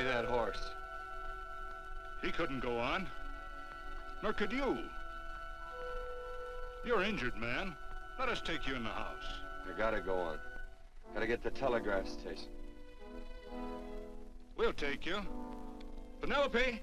me that horse. He couldn't go on. Nor could you. You're injured, man. Let us take you in the house. I gotta go on. Gotta get to the telegraph station. We'll take you. Penelope!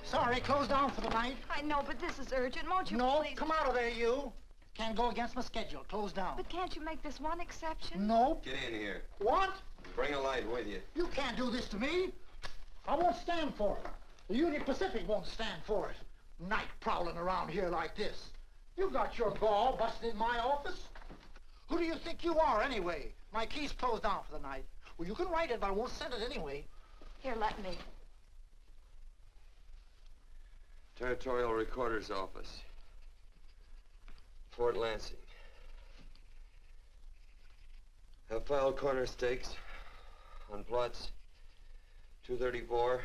Sorry, closed down for the night. I know, but this is urgent. Won't you No, please? come out of there, you. Can't go against my schedule. Closed down. But can't you make this one exception? No. Get in here. What? Bring a light with you. You can't do this to me. I won't stand for it. The Union Pacific won't stand for it. Night prowling around here like this. You got your gall busting in my office? Who do you think you are, anyway? My key's closed down for the night. Well, you can write it, but I won't send it anyway. Here, let me. Territorial Recorder's Office. Fort Lansing. Have filed corner stakes on plots 234,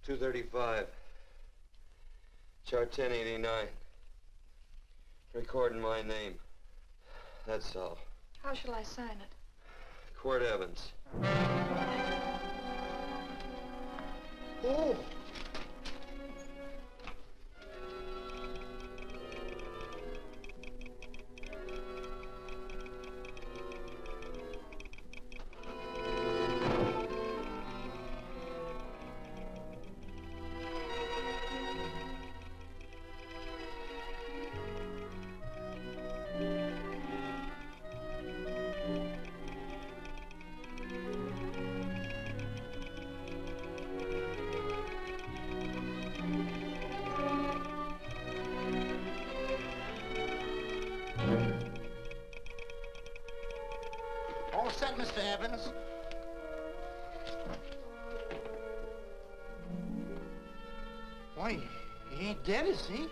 235, chart 1089. Recording my name. That's all. How shall I sign it? Quirt Evans. Oh. All set, Mr. Evans. Why, he ain't dead, is he?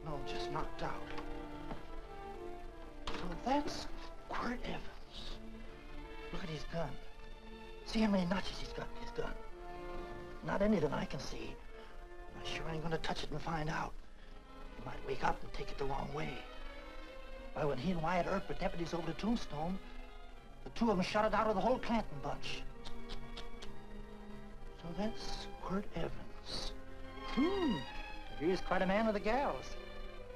No, just knocked out. So that's Quirt Evans. Look at his gun. See how many notches he's got in his gun. Not any that I can see. I sure ain't gonna touch it and find out. He might wake up and take it the wrong way. Why, when he and Wyatt Earp were deputies over to Tombstone, the two of them shot it out of the whole Clanton bunch. So that's Quirt Evans. He's quite a man with the gals.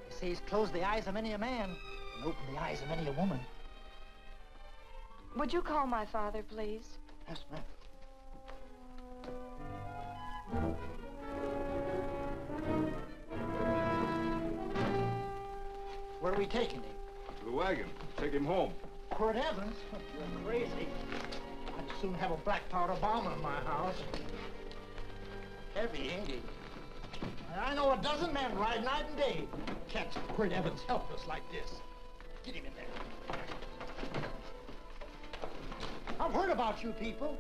They say he's closed the eyes of many a man and opened the eyes of many a woman. Would you call my father, please? Yes, ma'am. Where are we taking him? To the wagon. Take him home. Quirt Evans? You're crazy. I'd soon have a black powder bomber in my house. Heavy, ain't he? I know a dozen men ride night and day. Catch Quirt Evans helpless like this. Get him in there. I've heard about you people.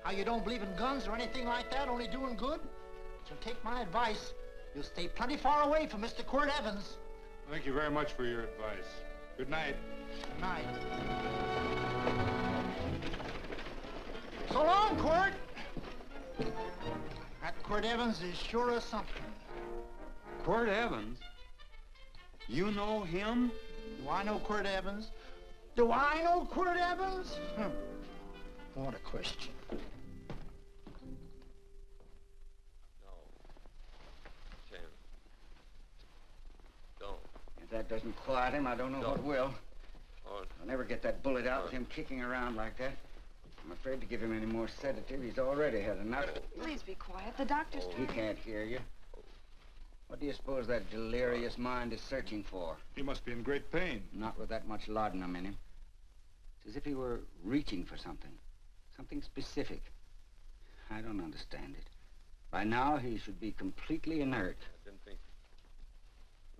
How you don't believe in guns or anything like that, only doing good. So take my advice. You'll stay plenty far away from Mr. Quirt Evans. Thank you very much for your advice. Good night. Good night. So long, Quirt. That Quirt Evans is sure a something. Quirt Evans? You know him? Do I know Quirt Evans? Do I know Quirt Evans? What a question. No. Tim. Don't. If that doesn't quiet him, I don't know what will. Oh. I'll never get that bullet out with him kicking around like that. I'm afraid to give him any more sedative. He's already had enough. Please be quiet. The doctor's He trying. can't hear you. What do you suppose that delirious mind is searching for? He must be in great pain. Not with that much laudanum in him. It's as if he were reaching for something. Something specific. I don't understand it. By now, he should be completely inert. I didn't think.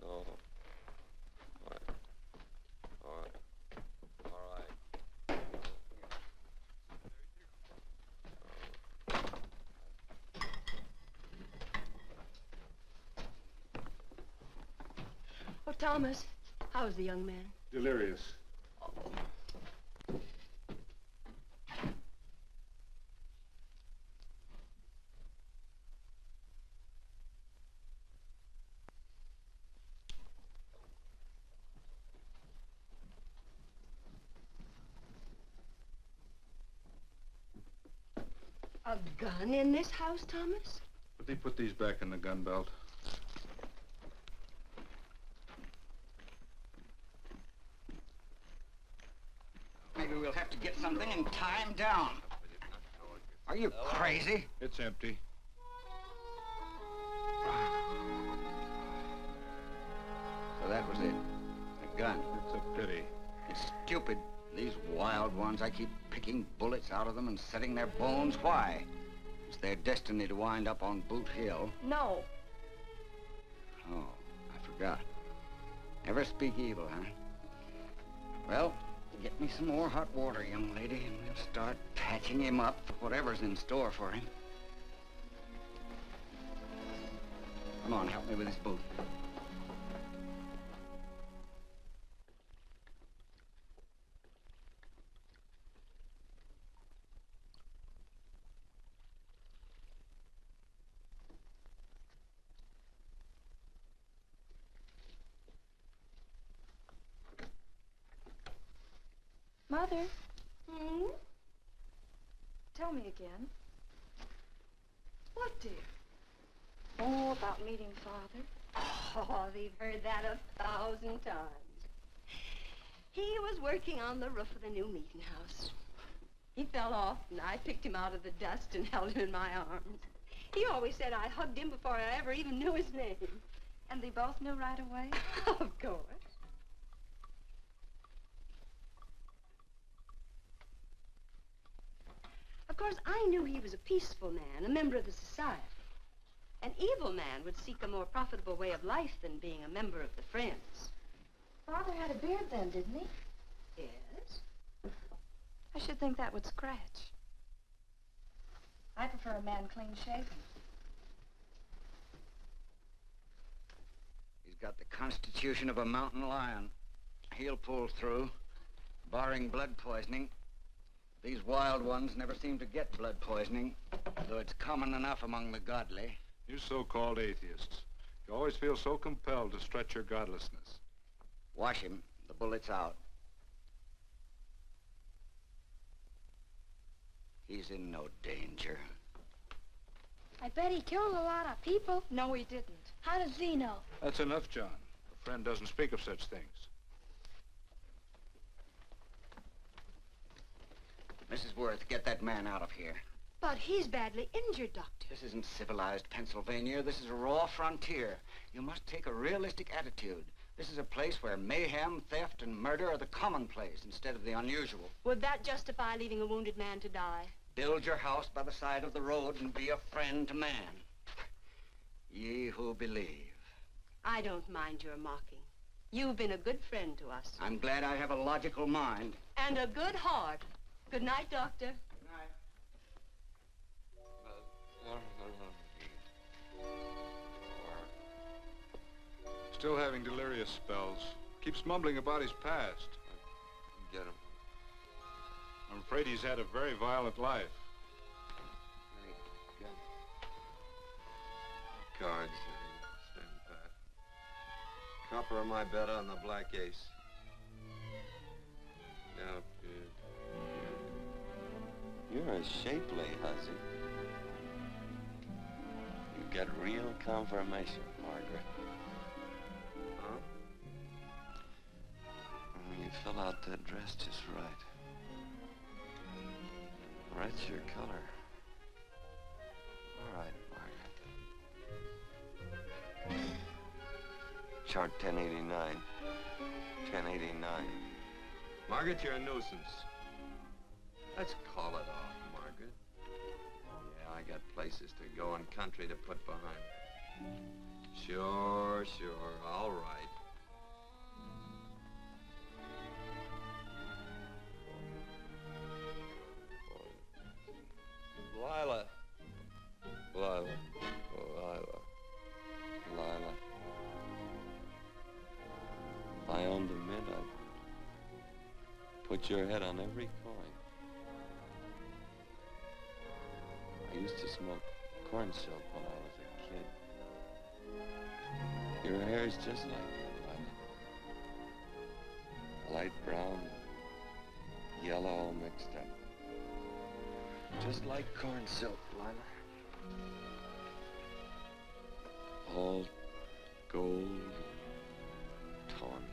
No. All right. All right. All right. Oh, Thomas, how's the young man? Delirious. A gun in this house, Thomas? But they put these back in the gun belt. Maybe we'll have to get something and tie him down. Are you crazy? It's empty. So that was it. A gun. It's a pity. It's stupid. These wild ones, I keep picking bullets out of them and setting their bones. Why? It's their destiny to wind up on Boot Hill. No. Oh, I forgot. Never speak evil, huh? Well, get me some more hot water, young lady, and we'll start patching him up for whatever's in store for him. Come on, help me with his boot. Mother, Hmm? tell me again. What, dear? Oh, about meeting Father. Oh, we've heard that 1,000 times. He was working on the roof of the new meeting house. He fell off, and I picked him out of the dust and held him in my arms. He always said I hugged him before I ever even knew his name. And they both knew right away? Of course. Of course, I knew he was a peaceful man, a member of the society. An evil man would seek a more profitable way of life than being a member of the Friends. Father had a beard then, didn't he? Yes? I should think that would scratch. I prefer a man clean-shaven. He's got the constitution of a mountain lion. He'll pull through, barring blood poisoning. These wild ones never seem to get blood poisoning, though it's common enough among the godly. You so-called atheists. You always feel so compelled to stretch your godlessness. Wash him. The bullet's out. He's in no danger. I bet he killed a lot of people. No, he didn't. How does he know? That's enough, John. A friend doesn't speak of such things. Mrs. Worth, get that man out of here. But he's badly injured, Doctor. This isn't civilized Pennsylvania. This is a raw frontier. You must take a realistic attitude. This is a place where mayhem, theft, and murder are the commonplace instead of the unusual. Would that justify leaving a wounded man to die? Build your house by the side of the road and be a friend to man. Ye who believe. I don't mind your mocking. You've been a good friend to us. I'm glad I have a logical mind. And a good heart. Good night, Doctor. Good night. Still having delirious spells. Keeps mumbling about his past. Get him. I'm afraid he's had a very violent life. Gun. Cards. Same pat. Copper on my bet on the black ace. Now, you're a shapely hussy. You get real confirmation, Margaret. Huh? You fill out that dress just right. Red's your color. All right, Margaret. Chart 1089. 1089. Margaret, you're a nuisance. Let's call it off, Margaret. Yeah, I got places to go and country to put behind me. Sure, all right. Lila. If I owned a mint, I'd put your head on every coin. I used to smoke corn silk when I was a kid. Your hair's just like it, Lila. Light brown, yellow all mixed up. Just like corn silk, Lila. All gold, tawny.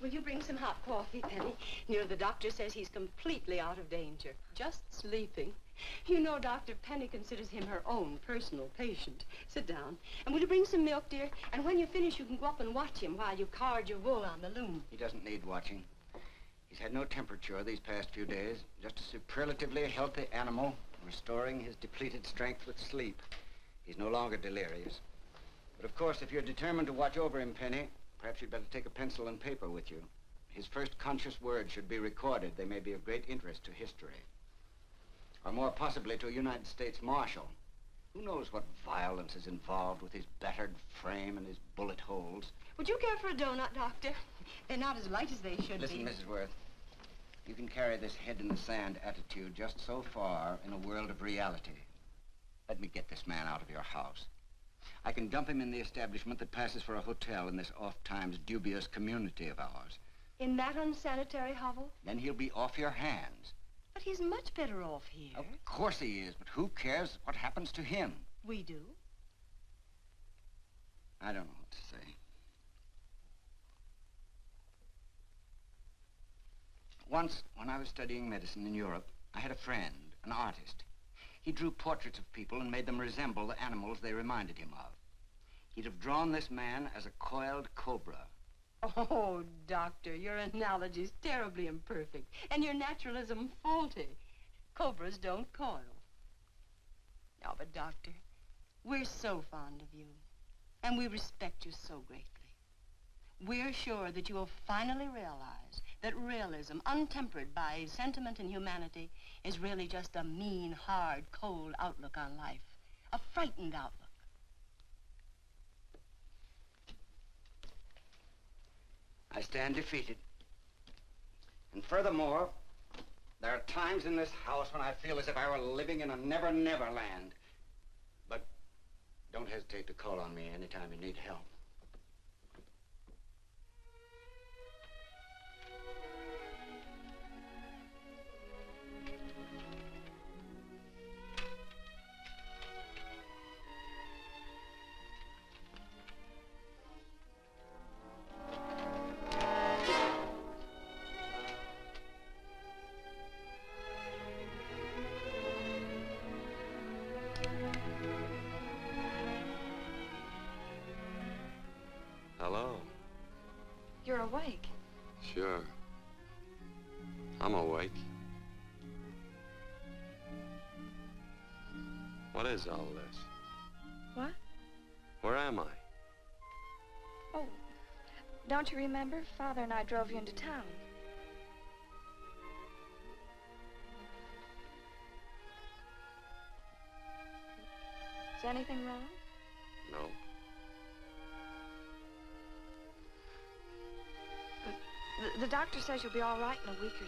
Will you bring some hot coffee, Penny? The doctor says he's completely out of danger. Just sleeping. You know, Dr. Penny considers him her own personal patient. Sit down. And will you bring some milk, dear? And when you finish, you can go up and watch him while you card your wool on the loom. He doesn't need watching. He's had no temperature these past few days. Just a superlatively healthy animal, restoring his depleted strength with sleep. He's no longer delirious. But of course, if you're determined to watch over him, Penny, perhaps you'd better take a pencil and paper with you. His first conscious words should be recorded. They may be of great interest to history. Or more possibly to a United States Marshal. Who knows what violence is involved with his battered frame and his bullet holes. Would you care for a donut, Doctor? They're not as light as they should Listen, be. Mrs. Worth. You can carry this head-in-the-sand attitude just so far in a world of reality. Let me get this man out of your house. I can dump him in the establishment that passes for a hotel in this oft-times dubious community of ours. In that unsanitary hovel? Then he'll be off your hands. But he's much better off here. Of course he is, but who cares what happens to him? We do. I don't know what to say. Once, when I was studying medicine in Europe, I had a friend, an artist. He drew portraits of people and made them resemble the animals they reminded him of. He'd have drawn this man as a coiled cobra. Oh, Doctor, your analogy's terribly imperfect, and your naturalism faulty. Cobras don't coil. No, but Doctor, we're so fond of you, and we respect you so greatly. We're sure that you will finally realize that realism, untempered by sentiment and humanity, is really just a mean, hard, cold outlook on life. A frightened outlook. I stand defeated. And furthermore, there are times in this house when I feel as if I were living in a never-never land. But don't hesitate to call on me anytime you need help. Hello. You're awake. Sure. I'm awake. What is all this? What? Where am I? Oh, don't you remember? Father and I drove you into town. Is anything wrong? No. The doctor says you'll be all right in a week or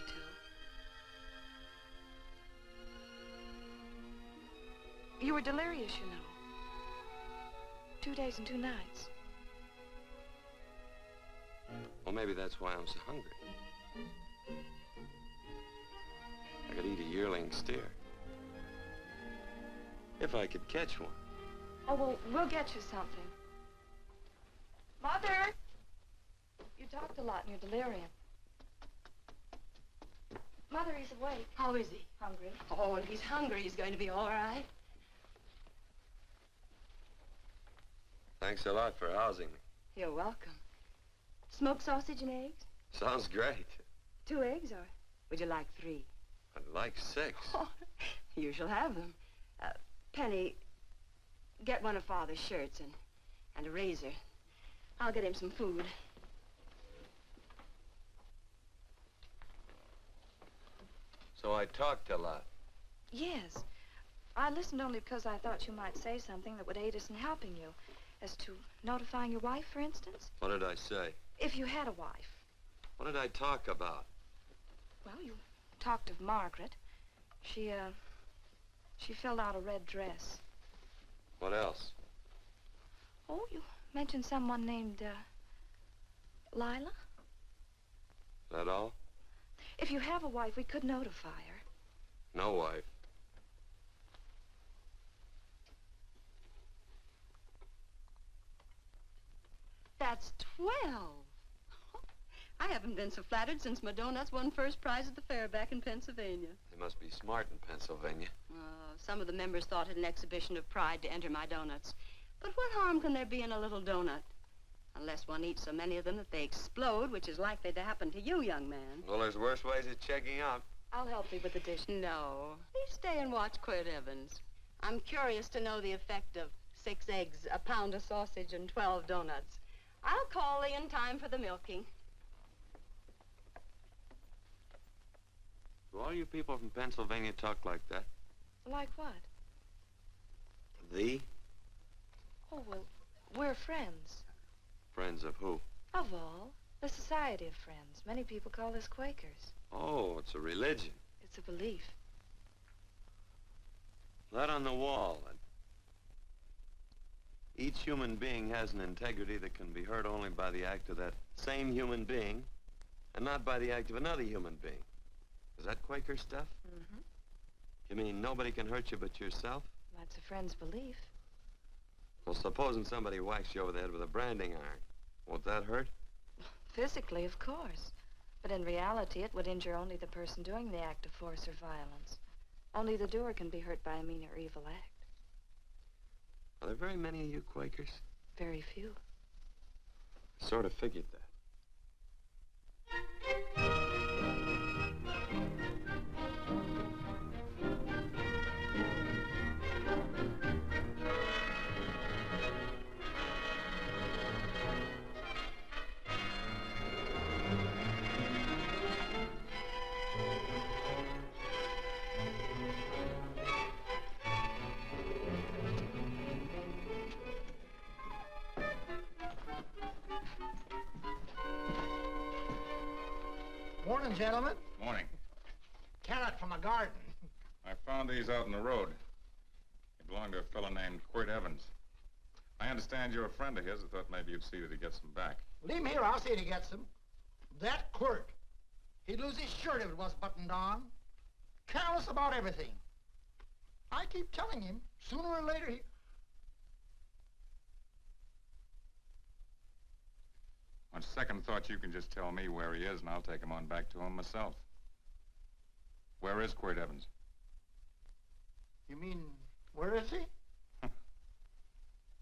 two. You were delirious, you know. 2 days and 2 nights. Well, maybe that's why I'm so hungry. I could eat a yearling steer. If I could catch one. Oh, well, we'll get you something. Mother! You talked talked a lot in your delirium. Mother, he's awake. How is he? Hungry. Oh, if he's hungry, he's going to be all right. Thanks a lot for housing me. You're welcome. Smoked sausage and eggs? Sounds great. 2 eggs, or would you like 3? I'd like 6. Oh, you shall have them. Penny, get one of Father's shirts and a razor. I'll get him some food. So I talked a lot. Yes. I listened only because I thought you might say something that would aid us in helping you. As to notifying your wife, for instance? What did I say? If you had a wife. What did I talk about? Well, you talked of Margaret. She filled out a red dress. What else? Oh, you mentioned someone named, Lila? That all? If you have a wife, we could notify her. No wife. That's 12. I haven't been so flattered since my donuts won first prize at the fair back in Pennsylvania. They must be smart in Pennsylvania. Some of the members thought it an exhibition of pride to enter my donuts. But what harm can there be in a little donut? Unless one eats so many of them that they explode, which is likely to happen to you, young man. Well, there's worse ways of checking out. I'll help you with the dish. No. Please stay and watch Quirt Evans. I'm curious to know the effect of 6 eggs, a pound of sausage, and 12 donuts. I'll call Lee in time for the milking. Do all you people from Pennsylvania talk like that? Like what? Thee? Oh, well, we're friends. Friends of who? Of all. The Society of Friends. Many people call us Quakers. Oh, it's a religion. It's a belief. That on the wall, then. Each human being has an integrity that can be hurt only by the act of that same human being, and not by the act of another human being. Is that Quaker stuff? Mm-hmm. You mean nobody can hurt you but yourself? That's a friend's belief. Well, supposing somebody whacks you over the head with a branding iron. Won't that hurt? Physically, of course. But in reality, it would injure only the person doing the act of force or violence. Only the doer can be hurt by a mean or evil act. Are there very many of you Quakers? Very few. Sort of figured that. Morning, gentlemen. Morning. Carrot from a garden. I found these out in the road. They belong to a fellow named Quirt Evans. I understand you're a friend of his. I thought maybe you'd see that he gets them back. Leave him here, I'll see that he gets them. That Quirt. He'd lose his shirt if it was buttoned on. Careless about everything. I keep telling him, sooner or later he... On second thought, you can just tell me where he is, and I'll take him on back to him myself. Where is Quirt Evans? You mean, where is he? You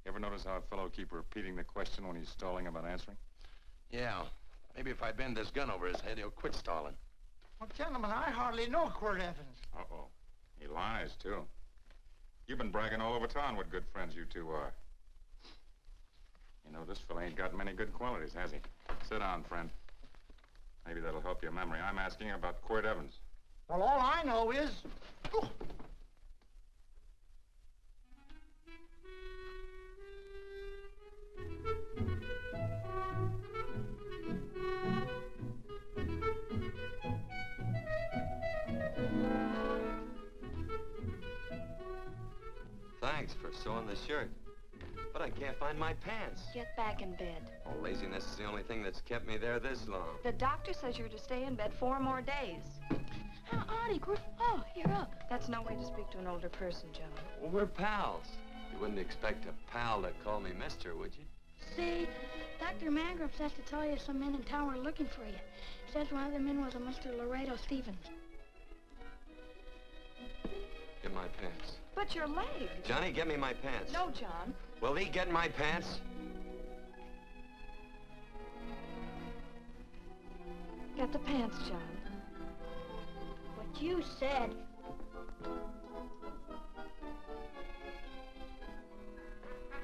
ever notice how a fellow keep repeating the question when he's stalling about answering? Yeah. Maybe if I bend this gun over his head, he'll quit stalling. Well, gentlemen, I hardly know Quirt Evans. Uh-oh. He lies, too. You've been bragging all over town what good friends you two are. You know, this fella ain't got many good qualities, has he? Sit down, friend. Maybe that'll help your memory. I'm asking about Quirt Evans. Well, all I know is... Oh. Thanks for sewing the shirt. But I can't find my pants. Get back in bed. Oh, laziness is the only thing that's kept me there this long. The doctor says you're to stay in bed 4 more days. Howdy, oh, you're up. That's no way to speak to an older person, John. Well, we're pals. You wouldn't expect a pal to call me mister, would you? See, Dr. Mangrove says to tell you some men in town were looking for you. Says one of the men was a Mr. Laredo Stevens. Get my pants. But your leg. Johnny, get me my pants. No, John. Will he get my pants? Get the pants, John. What you said.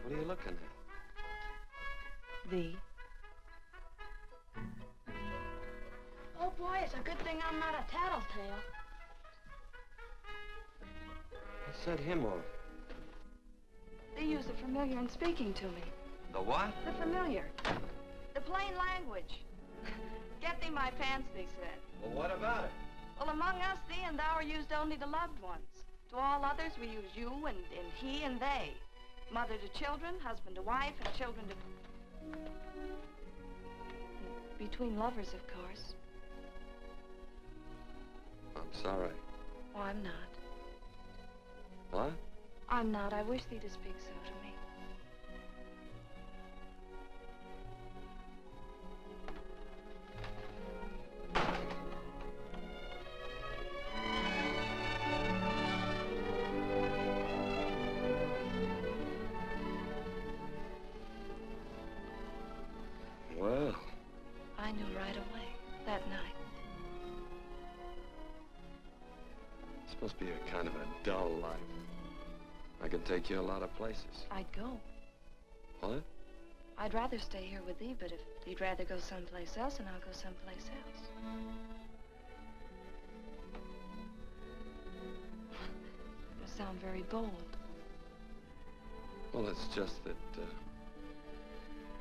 What are you looking at? The. Oh, boy, it's a good thing I'm not a tattletale. I set him off. They use the familiar in speaking to me. The what? The familiar. The plain language. Get thee my pants, they said. Well, what about it? Well, among us, thee and thou are used only to loved ones. To all others, we use you and he and they. Mother to children, husband to wife, and children to... Between lovers, of course. I'm sorry. Oh, I'm not. What? I'm not. I wish thee to speak so to me. Well. I knew right away, that night. This must be a kind of a dull life. I can take you a lot of places. I'd go. What? I'd rather stay here with thee, but if you'd rather go someplace else, then I'll go someplace else. You sound very bold. Well, it's just that,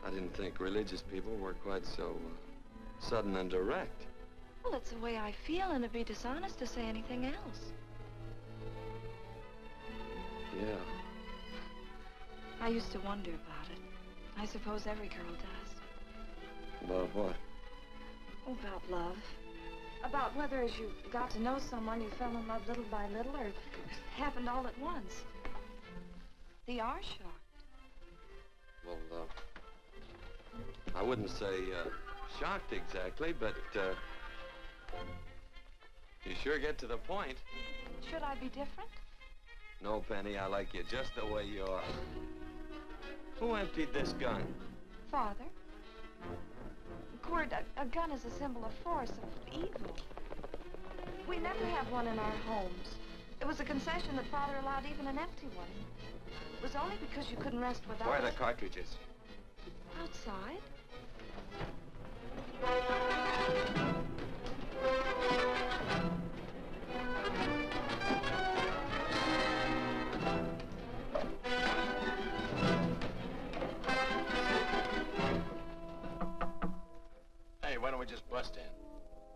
I didn't think religious people were quite so, sudden and direct. Well, it's the way I feel, and it'd be dishonest to say anything else. Yeah. I used to wonder about it. I suppose every girl does. About what? Oh, about love. About whether as you got to know someone, you fell in love little by little, or it happened all at once. They are shocked. Well, I wouldn't say, shocked exactly, but, you sure get to the point. Should I be different? No, Penny, I like you just the way you are. Who emptied this gun? Father. Quirt, a gun is a symbol of force, of evil. We never have one in our homes. It was a concession that Father allowed even an empty one. It was only because you couldn't rest without Where are it. the cartridges? Outside. Hey, why don't we just bust in?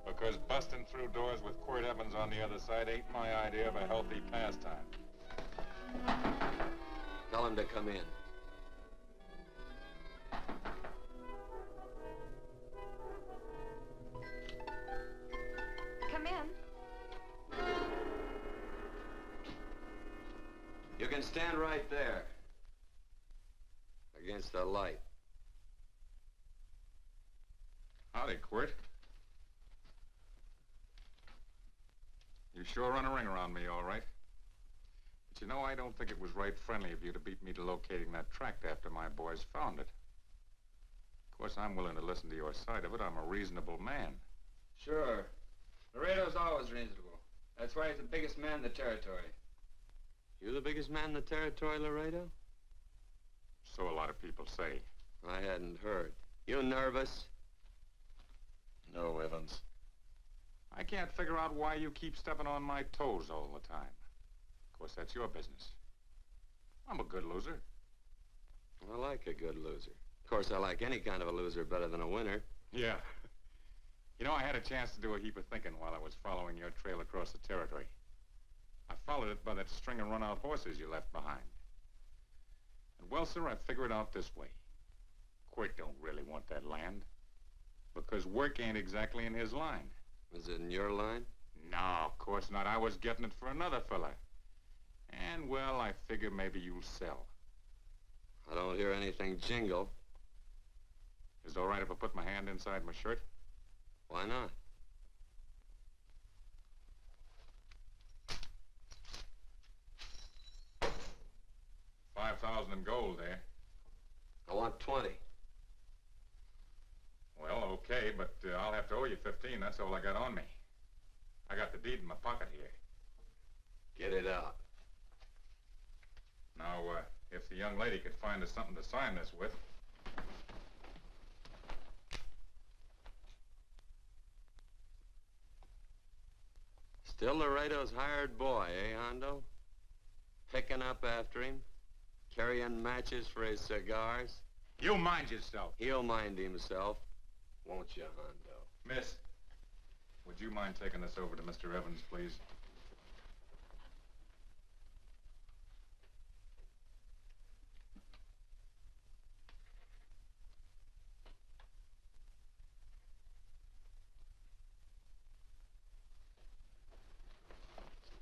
Because busting through doors with Quirt Evans on the other side ain't my idea of a healthy pastime. Tell him to come in. Come in. You can stand right there. Against the light. Howdy, Quirt. You sure run a ring around me, all right. But you know, I don't think it was right friendly of you to beat me to locating that tract after my boys found it. Of course, I'm willing to listen to your side of it. I'm a reasonable man. Sure. Laredo's always reasonable. That's why he's the biggest man in the territory. You the biggest man in the territory, Laredo? So a lot of people say. I hadn't heard. You nervous? No, Evans. I can't figure out why you keep stepping on my toes all the time. Of course, that's your business. I'm a good loser. I like a good loser. Of course, I like any kind of a loser better than a winner. Yeah. You know, I had a chance to do a heap of thinking while I was following your trail across the territory. I followed it by that string of run-out horses you left behind. And, well, sir, I figured it out this way. Quirt don't really want that land. Because work ain't exactly in his line. Is it in your line? No, of course not. I was getting it for another fella. And, well, I figure maybe you'll sell. I don't hear anything jingle. Is it all right if I put my hand inside my shirt? Why not? $5,000 in gold, eh? I want 20. Well, okay, but I'll have to owe you 15. That's all I got on me. I got the deed in my pocket here. Get it out. Now, if the young lady could find us something to sign this with. Still Laredo's hired boy, eh, Hondo? Picking up after him, carrying matches for his cigars. You mind yourself. He'll mind himself, won't you, Hondo? Miss, would you mind taking this over to Mr. Evans, please?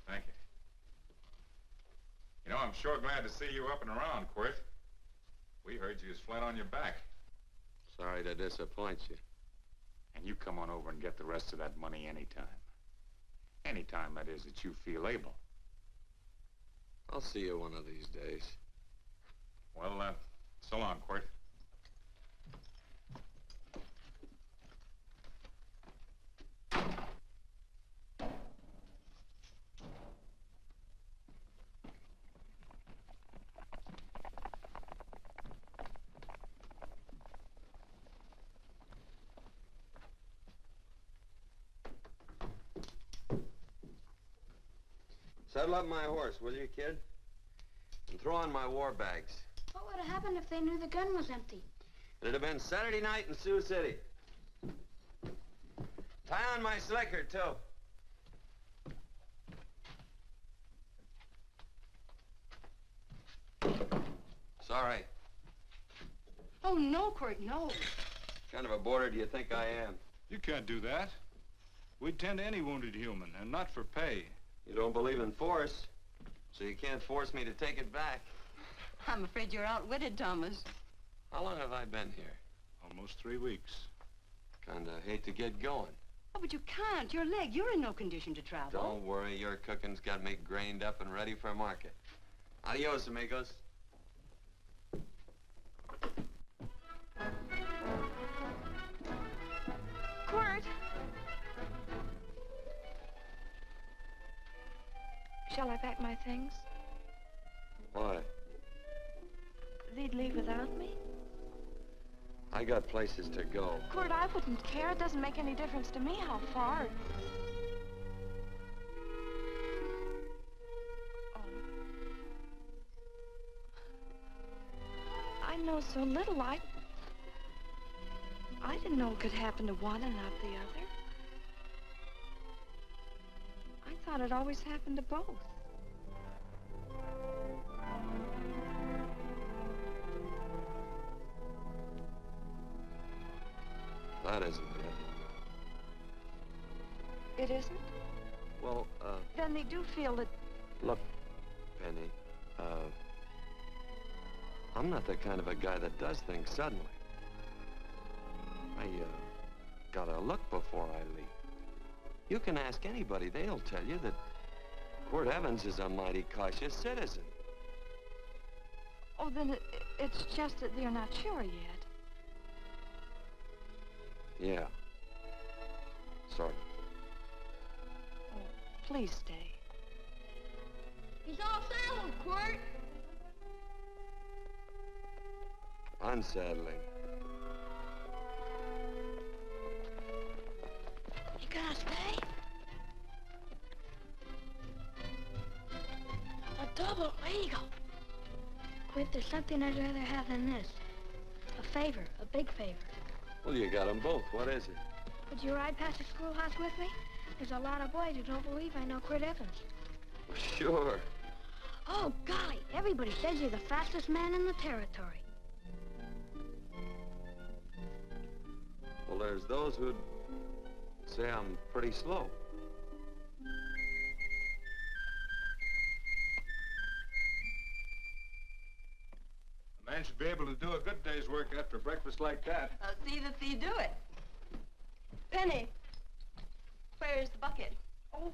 Thank you. You know, I'm sure glad to see you up and around, Quirt. We heard you was flat on your back. Sorry to disappoint you. And you come on over and get the rest of that money anytime. Anytime, that is, that you feel able. I'll see you one of these days. Well, so long, Quirt. Saddle up my horse, will you, kid? And throw on my war bags. What would have happened if they knew the gun was empty? It'd have been Saturday night in Sioux City. Tie on my slicker, too. Sorry. Oh, no, Quirt, no. What kind of a boarder do you think I am? You can't do that. We'd tend to any wounded human, and not for pay. You don't believe in force, so you can't force me to take it back. I'm afraid you're outwitted, Thomas. How long have I been here? Almost 3 weeks. Kinda hate to get going. Oh, but you can't. Your leg, you're in no condition to travel. Don't worry, your cooking's got me grained up and ready for market. Adios, amigos. Quirt! Shall I pack my things? Why? They'd leave without me? I got places to go. Quirt, I wouldn't care. It doesn't make any difference to me how far. Oh. I know so little. I didn't know it could happen to one and not the other. I thought it always happened to both. That isn't it. It isn't? Well, Then they do feel that... look, Penny, I'm not the kind of a guy that does things suddenly. I, gotta look before I leave. You can ask anybody, they'll tell you that Quirt Evans is a mighty cautious citizen. Oh, then it's just that they're not sure yet. Yeah. Sort of. Oh, please stay. He's all saddled, Quirt. Unsettling. You gonna stay? A double eagle. Quit, there's something I'd rather have than this. A favor, a big favor. Well, you got them both. What is it? Would you ride past the schoolhouse with me? There's a lot of boys who don't believe I know Quirt Evans. Sure. Oh, golly, everybody says you're the fastest man in the territory. Well, there's those who'd say I'm pretty slow. The man man should be able to do a good day's work after breakfast like that. I'll see that you do it. Penny, where's the bucket? Oh,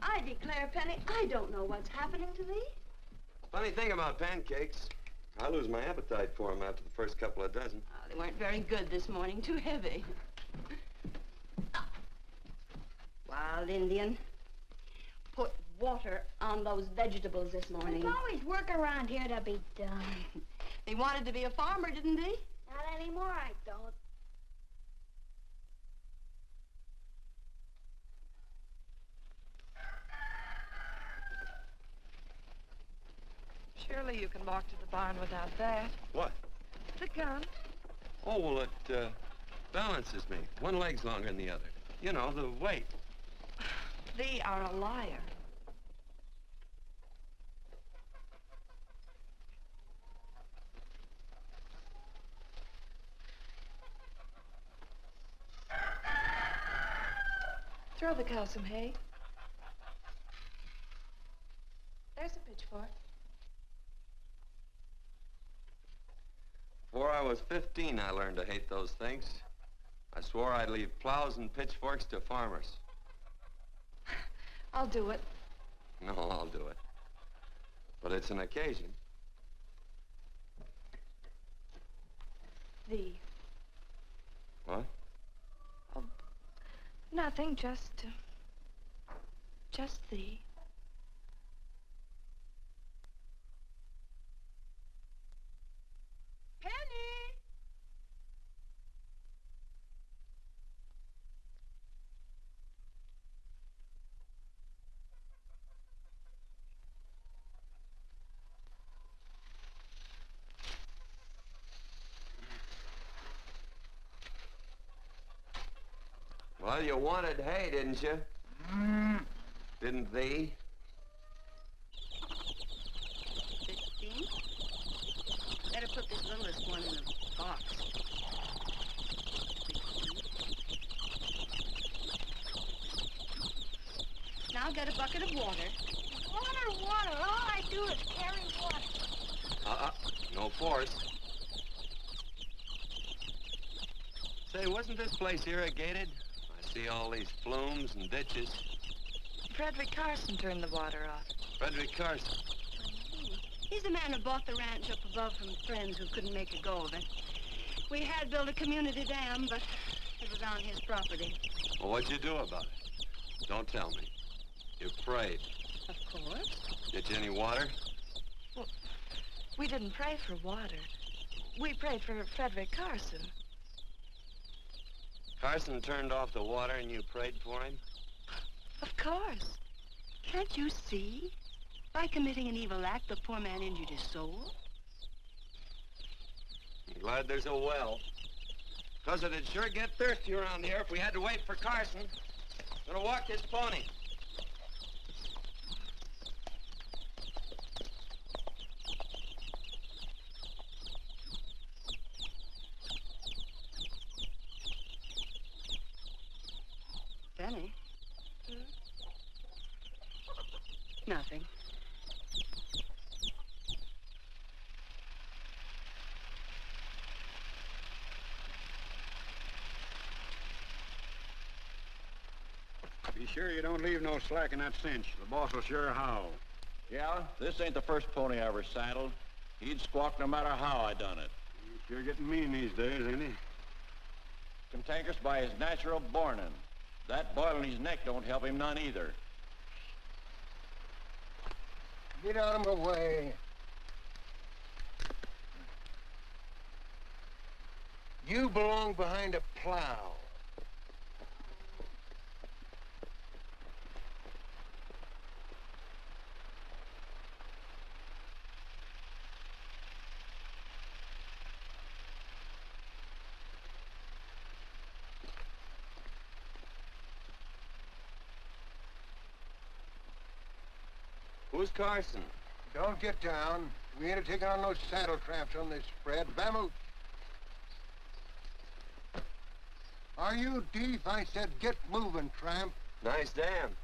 I declare, Penny, I don't know what's happening to thee. Funny thing about pancakes, I lose my appetite for them after the first couple of dozen. Oh, they weren't very good this morning, too heavy. Wild Indian, put water on those vegetables this morning. There's always work around here to be done. He wanted to be a farmer, didn't he? Not anymore, I don't. Surely you can walk to the barn without that. What? The gun. Oh, well, it balances me. One leg's longer than the other. You know, the weight. Thee are a liar. Throw the cow some hay. There's a pitchfork. Before I was 15, I learned to hate those things. I swore I'd leave plows and pitchforks to farmers. I'll do it. No, I'll do it. But it's an occasion. Thee. What? Oh, nothing, just thee. Penny! Well, you wanted hay, didn't you? Didn't thee? 15? Better put this littlest one in a box. 16. Now get a bucket of water. Water. All I do is carry water. No force. Say, wasn't this place irrigated? I see all these flumes and ditches. Frederick Carson turned the water off. Frederick Carson. He's the man who bought the ranch up above from friends who couldn't make a go of it. We had built a community dam, but it was on his property. Well, what'd you do about it? Don't tell me. You prayed. Of course. Get you any water? Well, we didn't pray for water. We prayed for Frederick Carson. Carson turned off the water and you prayed for him? Of course. Can't you see? By committing an evil act, the poor man injured his soul. I'm glad there's a well. Because it'd sure get thirsty around here if we had to wait for Carson. Gonna walk this pony. Benny? Nothing. Be sure you don't leave no slack in that cinch. The boss will sure howl. Yeah, this ain't the first pony I ever saddled. He'd squawk no matter how I done it. He's sure getting mean these days, ain't he? Cantankerous by his natural bornin'. That boil in his neck don't help him none either. Get out of my way. You belong behind a plow. Who's Carson? Don't get down. We ain't taking on no saddle tramps on this spread. Vamoose. Are you deef? I said get moving, tramp. Nice dam.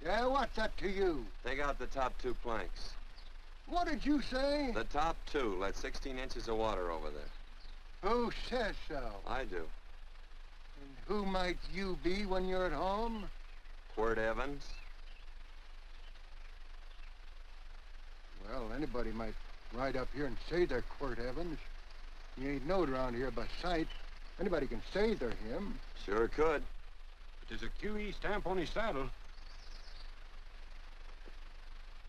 Yeah, what's that to you? Take out the top 2 planks. What did you say? The top two let 16 inches of water over there. Who says so? I do. And who might you be when you're at home? Quirt Evans. Well, anybody might ride up here and say they're Quirt Evans. You ain't knowed around here by sight. Anybody can say they're him. Sure could. But there's a QE stamp on his saddle.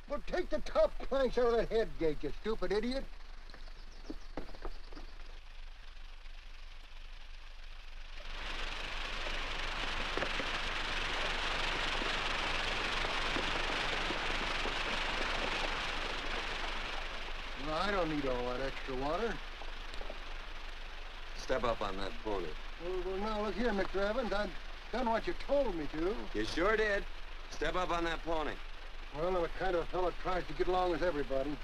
Well, take the top planks out of the head gate, you stupid idiot. Well, I don't need all that extra water. Step up on that pony. Well, now, look here, Mr. Evans. I've done what you told me to. You sure did. Step up on that pony. Well, I'm the kind of a fellow that tries to get along with everybody.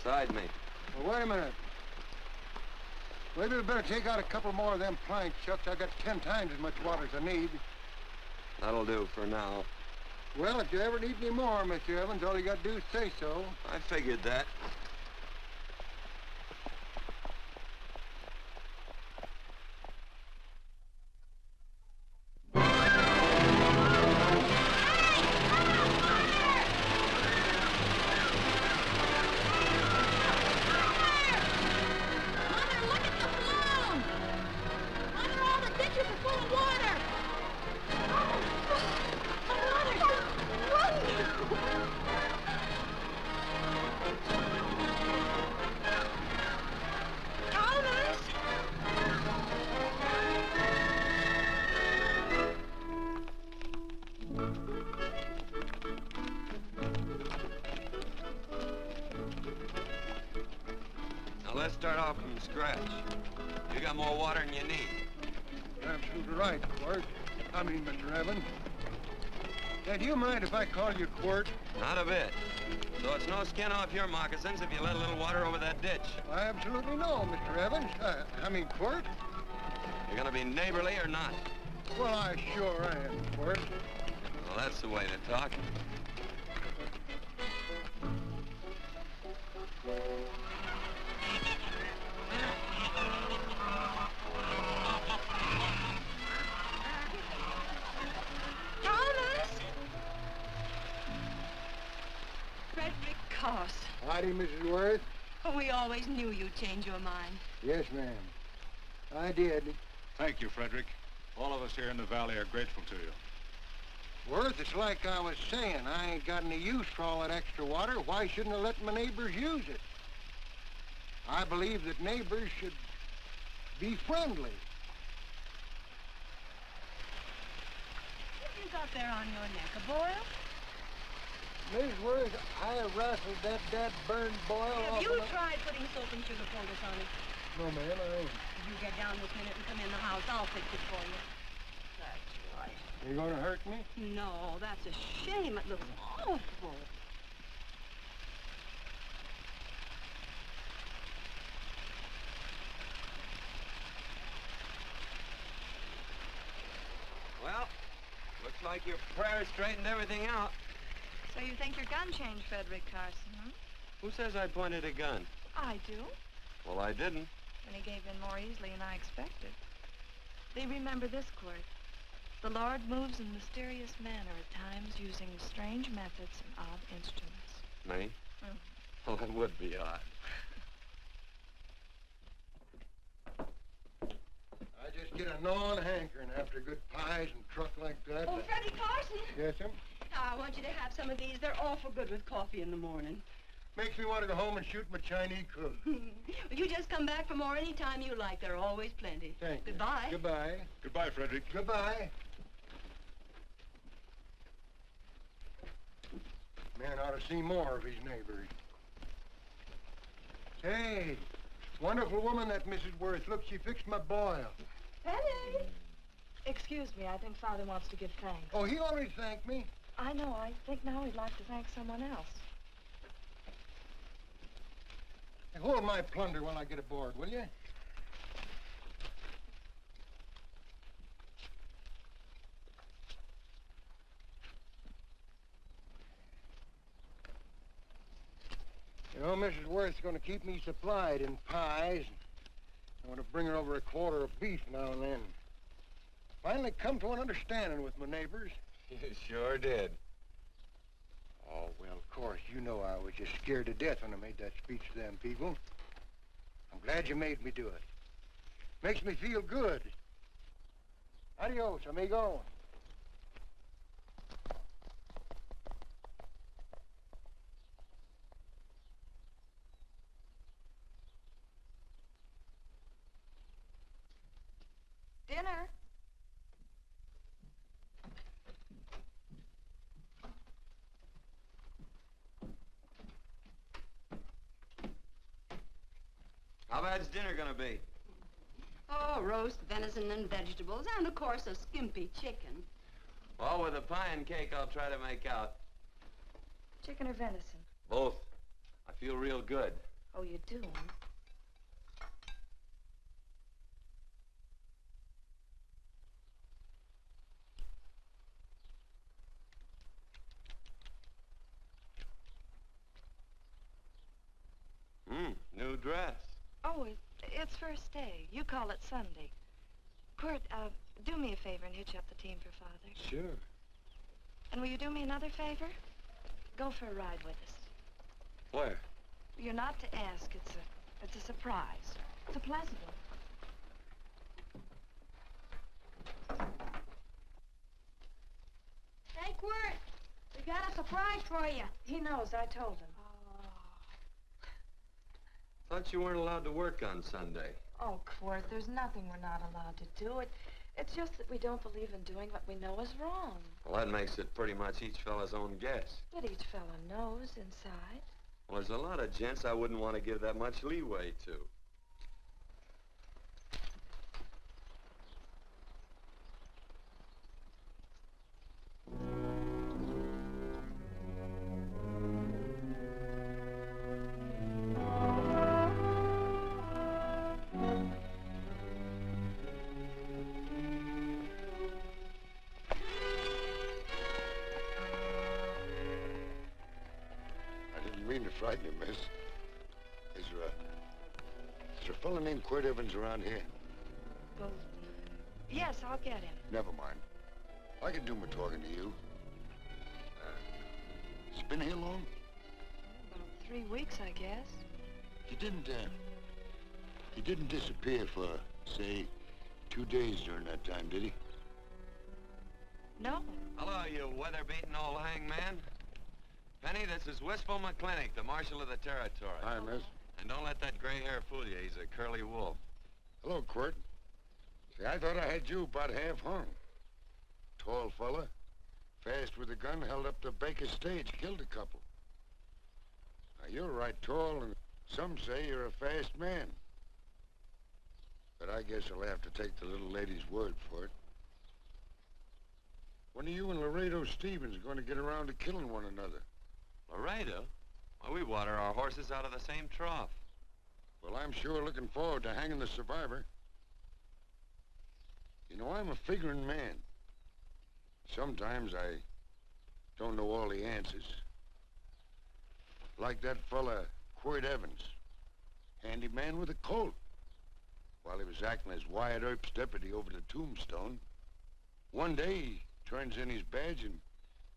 Side me. Well, wait a minute. Maybe we better take out a couple more of them planks, Chucks. I got 10 times as much water as I need. That'll do for now. Well, if you ever need any more, Mr. Evans, all you got to do is say so. I figured that. Let's start off from scratch. You got more water than you need. You're absolutely right, Quirt. Mr. Evans. Now, do you mind if I call you Quirt? Not a bit. So it's no skin off your moccasins if you let a little water over that ditch. I absolutely know, Mr. Evans. Quirt. You're gonna be neighborly or not? Well, I sure am, Quirt. Well, that's the way to talk. Howdy, Mrs. Worth. Oh, we always knew you'd change your mind. Yes, ma'am. I did. Thank you, Frederick. All of us here in the valley are grateful to you. Worth, it's like I was saying. I ain't got any use for all that extra water. Why shouldn't I let my neighbors use it? I believe that neighbors should be friendly. What have you got there on your neck, a boil? Miss Worth, I rustled that burned boil Have off you of my... tried putting soap and sugar poultice on it? No, ma'am, I ain't. You get down this minute and come in the house. I'll fix it for you. That's right. You gonna hurt me? No, that's a shame. It looks awful. Well, looks like your prayer straightened everything out. So you think your gun changed, Frederick Carson, huh? Who says I pointed a gun? I do. Well, I didn't. And he gave in more easily than I expected. They remember this, Quirt. The Lord moves in mysterious manner at times, using strange methods and odd instruments. Me? Well, that would be odd. I just get a gnawing hankering after good pies and truck like that. Oh, Freddie Carson. Yes, ma'am? I want you to have some of these. They're awful good with coffee in the morning. Makes me want to go home and shoot my Chinese cook. Well, you just come back for more any time you like. There are always plenty. Thank you. Goodbye. Goodbye. Goodbye, Frederick. Goodbye. Man ought to see more of his neighbors. Say, wonderful woman, that Mrs. Worth. Look, she fixed my boil. Penny! Excuse me, I think Father wants to give thanks. Oh, he already thanked me. I know. I think now he'd like to thank someone else. Hey, hold my plunder while I get aboard, will you? know Mrs. Worth's going to keep me supplied in pies. I want to bring her over a quarter of beef now and then. Finally come to an understanding with my neighbors. You sure did. Oh, well, of course, you know I was just scared to death when I made that speech to them people. I'm glad you made me do it. Makes me feel good. Adios, amigo. Dinner. How bad's dinner gonna be? Oh, roast venison and vegetables, and of course a skimpy chicken. Well, with a pie and cake, I'll try to make out. Chicken or venison? Both. I feel real good. Oh, you do? New dress. Oh, it's first day. You call it Sunday. Quirt, do me a favor and hitch up the team for Father. Sure. And will you do me another favor? Go for a ride with us. Where? You're not to ask. It's a surprise. It's a pleasant one. Hey, Quirt, we got a surprise for you. He knows. I told him. Thought you weren't allowed to work on Sunday. Oh, Quirt, there's nothing we're not allowed to do. It's just that we don't believe in doing what we know is wrong. Well, that makes it pretty much each fella's own guess. But each fella knows inside. Well, there's a lot of gents I wouldn't want to give that much leeway to. Frighten you, miss. Is there a fella named Quirt Evans around here? Well, yes, I'll get him. Never mind. I can do my talking to you. He's been here long? About 3 weeks, I guess. He didn't disappear for, say, 2 days during that time, did he? No. Hello, you weather-beaten old hangman. Penny, this is Wistful McClintock, the Marshal of the Territory. Hi, miss. And don't let that gray hair fool you. He's a curly wolf. Hello, Quirt. See, I thought I had you about half hung. Tall fella, fast with a gun, held up the Baker stage, killed a couple. Now, you're right tall, and some say you're a fast man. But I guess I'll have to take the little lady's word for it. When are you and Laredo Stevens going to get around to killing one another? Laredo? Well, we water our horses out of the same trough. Well, I'm sure looking forward to hanging the survivor. You know, I'm a figuring man. Sometimes I don't know all the answers. Like that fella, Quirt Evans. Handyman with a colt. While he was acting as Wyatt Earp's deputy over the tombstone, one day he turns in his badge and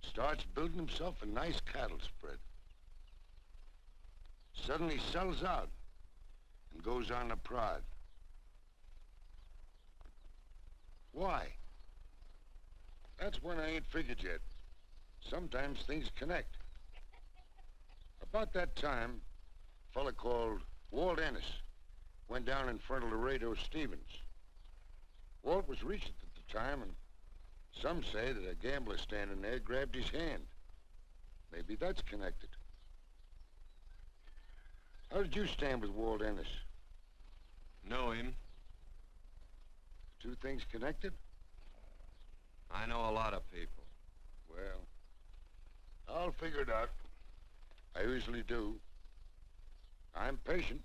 starts building himself a nice cattle spread. Suddenly sells out and goes on a prod. Why? That's one I ain't figured yet. Sometimes things connect. About that time, a fella called Walt Ennis went down in front of Laredo Stevens. Walt was Regent at the time, and some say that a gambler standing there grabbed his hand. Maybe that's connected. How did you stand with Walt Ennis? Know him. Two things connected? I know a lot of people. Well, I'll figure it out. I usually do. I'm patient.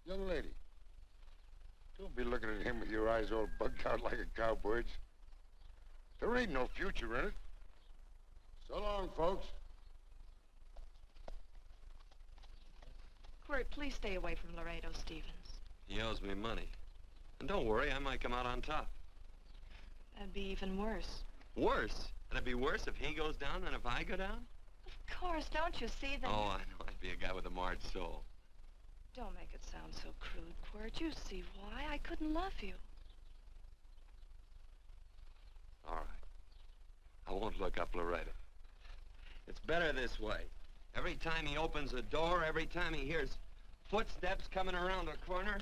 Young lady, don't be looking at him with your eyes all bugged out like a cowbird's. There ain't no future in it. So long, folks. Quirt, please stay away from Laredo, Stevens. He owes me money. And don't worry, I might come out on top. That'd be even worse. Worse? It'd be worse if he goes down than if I go down? Of course, don't you see that? Oh, I know. I'd be a guy with a marred soul. Don't make it sound so crude, Quirt. You see why I couldn't love you. All right. I won't look up Laredo. It's better this way. Every time he opens a door, every time he hears footsteps coming around the corner,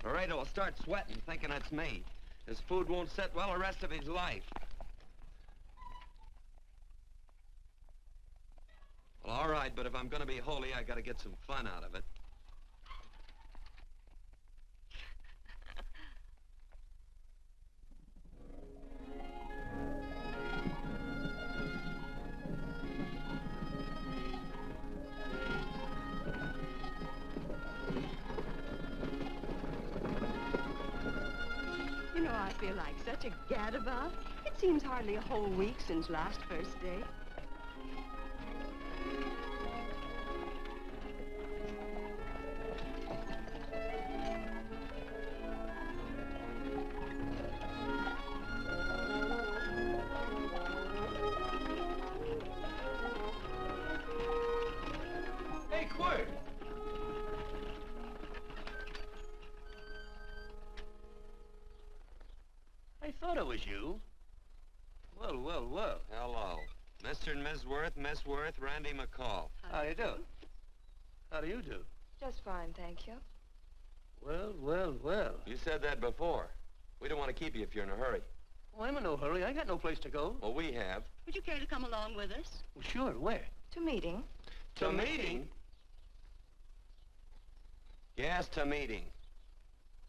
Laredo will start sweating, thinking it's me. His food won't set well the rest of his life. Well, all right, but if I'm gonna be holy, I gotta get some fun out of it. You know, I feel like such a gadabout. It seems hardly a whole week since last first day. Hey, Quirt! I thought it was you. Well, well, well. Hello. Mr. and Miss Worth, Miss Worth, Randy McCall. How you do? How do you do? Just fine, thank you. Well, well, well. You said that before. We don't want to keep you if you're in a hurry. Oh, I'm in no hurry. I got no place to go. Well, we have. Would you care to come along with us? Well, sure. Where? To meeting. To meeting? Yes, to meeting.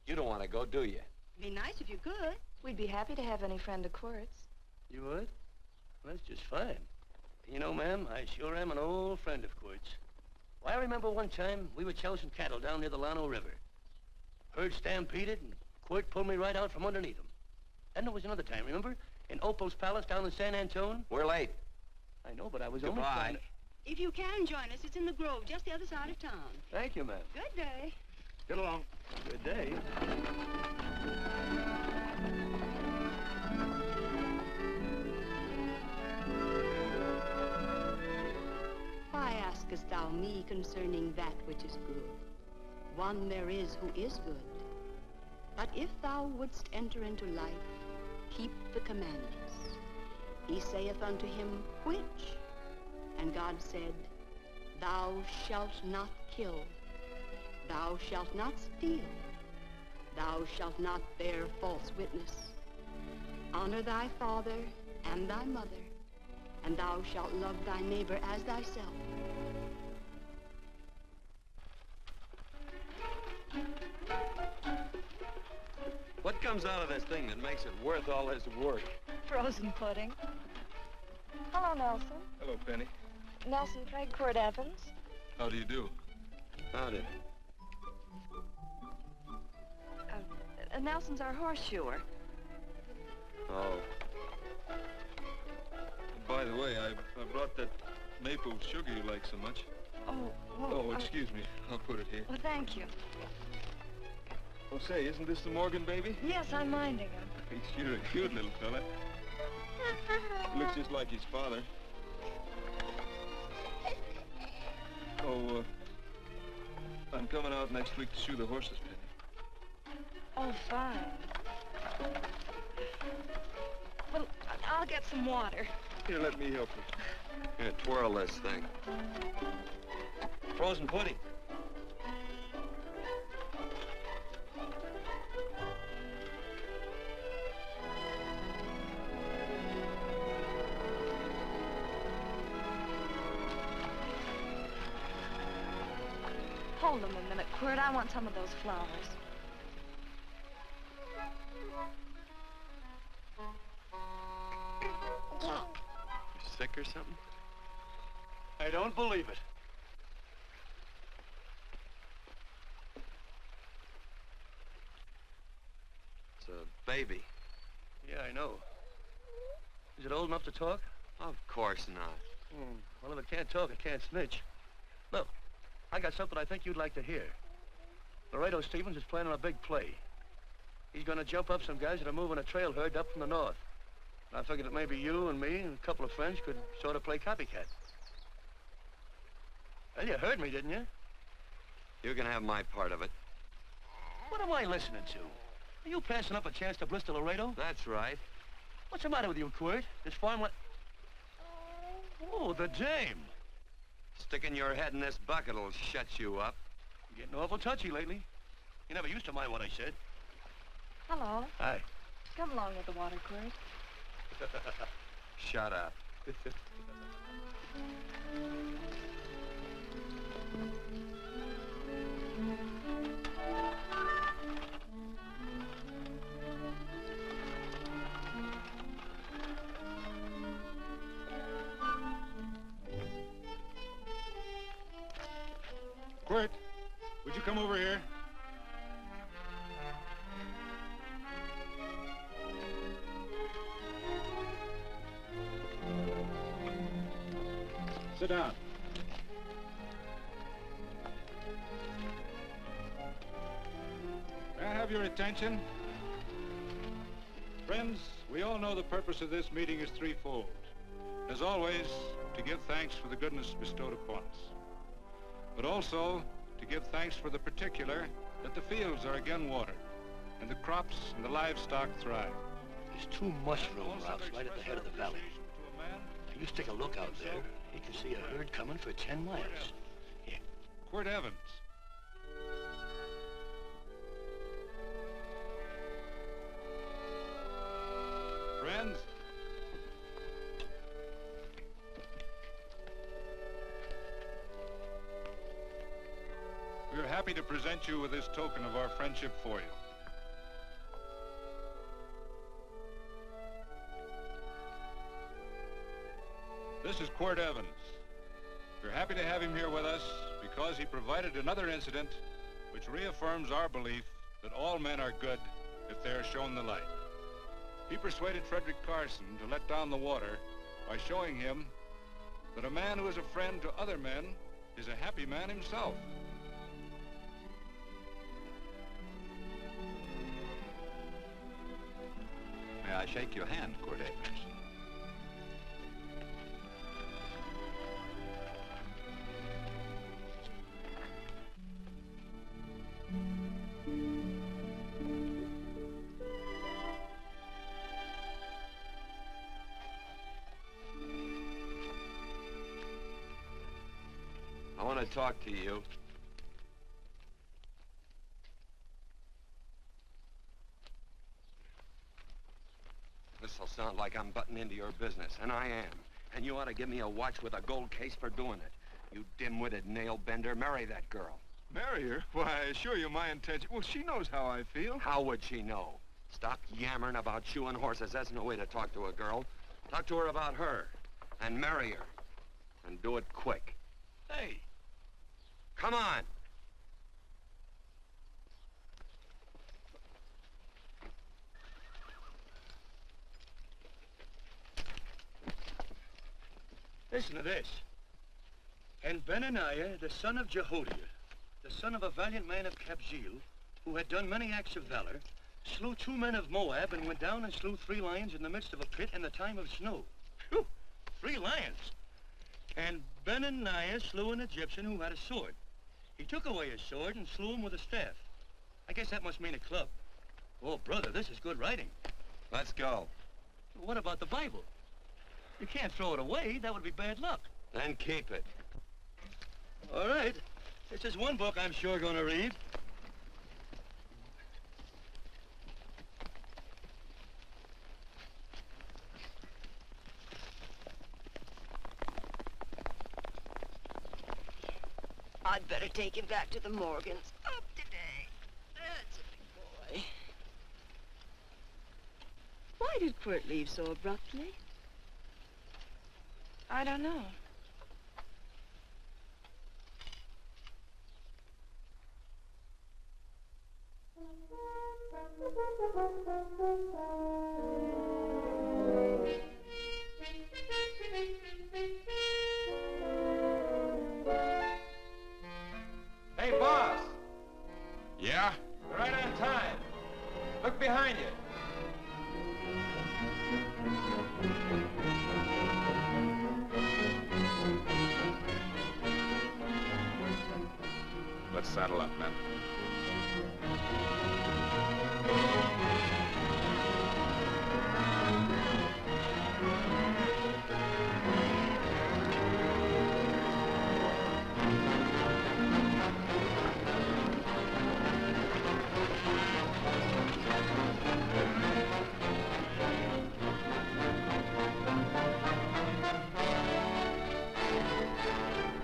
You don't want to go, do you? Be nice if you could. We'd be happy to have any friend of Quirt's. You would? Well, that's just fine. You know, ma'am, I sure am an old friend of Quirt's. Well, I remember one time we were chousing cattle down near the Llano River. Herd stampeded, and Quirt pulled me right out from underneath him. Then there was another time, remember? In Opal's Palace down in San Antone? We're late. I know, but I was Goodbye. only trying to... If you can join us, it's in the Grove, just the other side of town. Thank you, ma'am. Good day. Get along. Good day. Why askest thou me concerning that which is good? One there is who is good. But if thou wouldst enter into life, keep the commandments. He saith unto him, which? And God said, thou shalt not kill. Thou shalt not steal. Thou shalt not bear false witness. Honor thy father and thy mother, and thou shalt love thy neighbor as thyself. What comes out of this thing that makes it worth all this work? Frozen pudding. Hello, Nelson. Hello, Penny. Nelson Craig, Quirt Evans. How do you do? Howdy. Nelson's our horseshoer. Oh. By the way, I brought that maple sugar you like so much. Oh, well, Oh, excuse me. I'll put it here. Well, thank you. Oh, say, isn't this the Morgan baby? Yes, I'm minding him. He's sure a cute little fella. Looks just like his father. Oh, I'm coming out next week to shoe the horses, Penny. Oh, fine. Well, I'll get some water. Here, let me help you. Here, twirl this thing. Frozen pudding. Hold them a minute, Quirt. I want some of those flowers. You sick or something? I don't believe it. It's a baby. Yeah, I know. Is it old enough to talk? Of course not. Well, if it can't talk, it can't snitch. Look, I got something I think you'd like to hear. Laredo Stevens is planning a big play. He's gonna jump up some guys that are moving a trail herd up from the north. I figured that maybe you and me and a couple of friends could sort of play copycat. Well, you heard me, didn't you? You can have my part of it. What am I listening to? Are you passing up a chance to blister Laredo? That's right. What's the matter with you, Quirt? This farm what? Oh, the dame. Sticking your head in this bucket will shut you up. You're getting awful touchy lately. You never used to mind what I said. Hello. Hi. Come along with the water, Quirt. Shut up. Quirt, would you come over here? Sit down. May I have your attention? Friends, we all know the purpose of this meeting is threefold. As always, to give thanks for the goodness bestowed upon us, but also to give thanks for the particular that the fields are again watered and the crops and the livestock thrive. There's 2 mushroom routes right at the head of the valley. If you stick a look out there, you can see a herd coming for 10 miles. Here. Quirt Evans. Friends, we are happy to present you with this token of our friendship for you. This is Quirt Evans. We're happy to have him here with us because he provided another incident which reaffirms our belief that all men are good if they are shown the light. He persuaded Frederick Carson to let down the water by showing him that a man who is a friend to other men is a happy man himself. May I shake your hand, Quirt Evans? I want to talk to you. This'll sound like I'm butting into your business, and I am. And you ought to give me a watch with a gold case for doing it. You dim-witted nail-bender, marry that girl. Marry her? Why, I assure you my intention... Well, she knows how I feel. How would she know? Stop yammering about shoeing horses. That's no way to talk to a girl. Talk to her about her, and marry her. And do it quick. Hey. Come on. Listen to this. And Benaniah, the son of Jehoiada, the son of a valiant man of Kabzeel, who had done many acts of valor, slew 2 men of Moab and went down and slew 3 lions in the midst of a pit in the time of snow. Whew, 3 lions. And Benaniah slew an Egyptian who had a sword. He took away his sword and slew him with a staff. I guess that must mean a club. Oh, brother, this is good writing. Let's go. What about the Bible? You can't throw it away. That would be bad luck. Then keep it. All right. This is one book I'm sure going to read. I'd better take him back to the Morgans. Up today. That's a big boy. Why did Quirt leave so abruptly? I don't know. saddle up, men.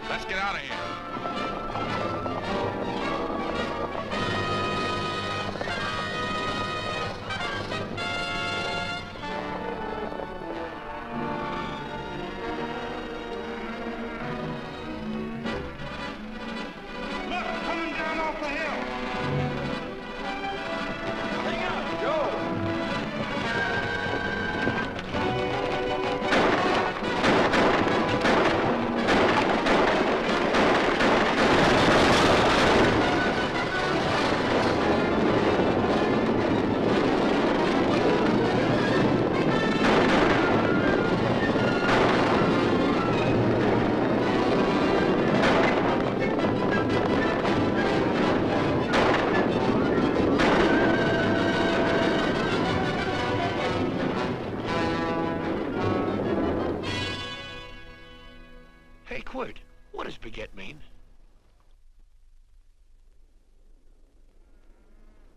Let's get out of here. Hey, Quirt, what does beget mean?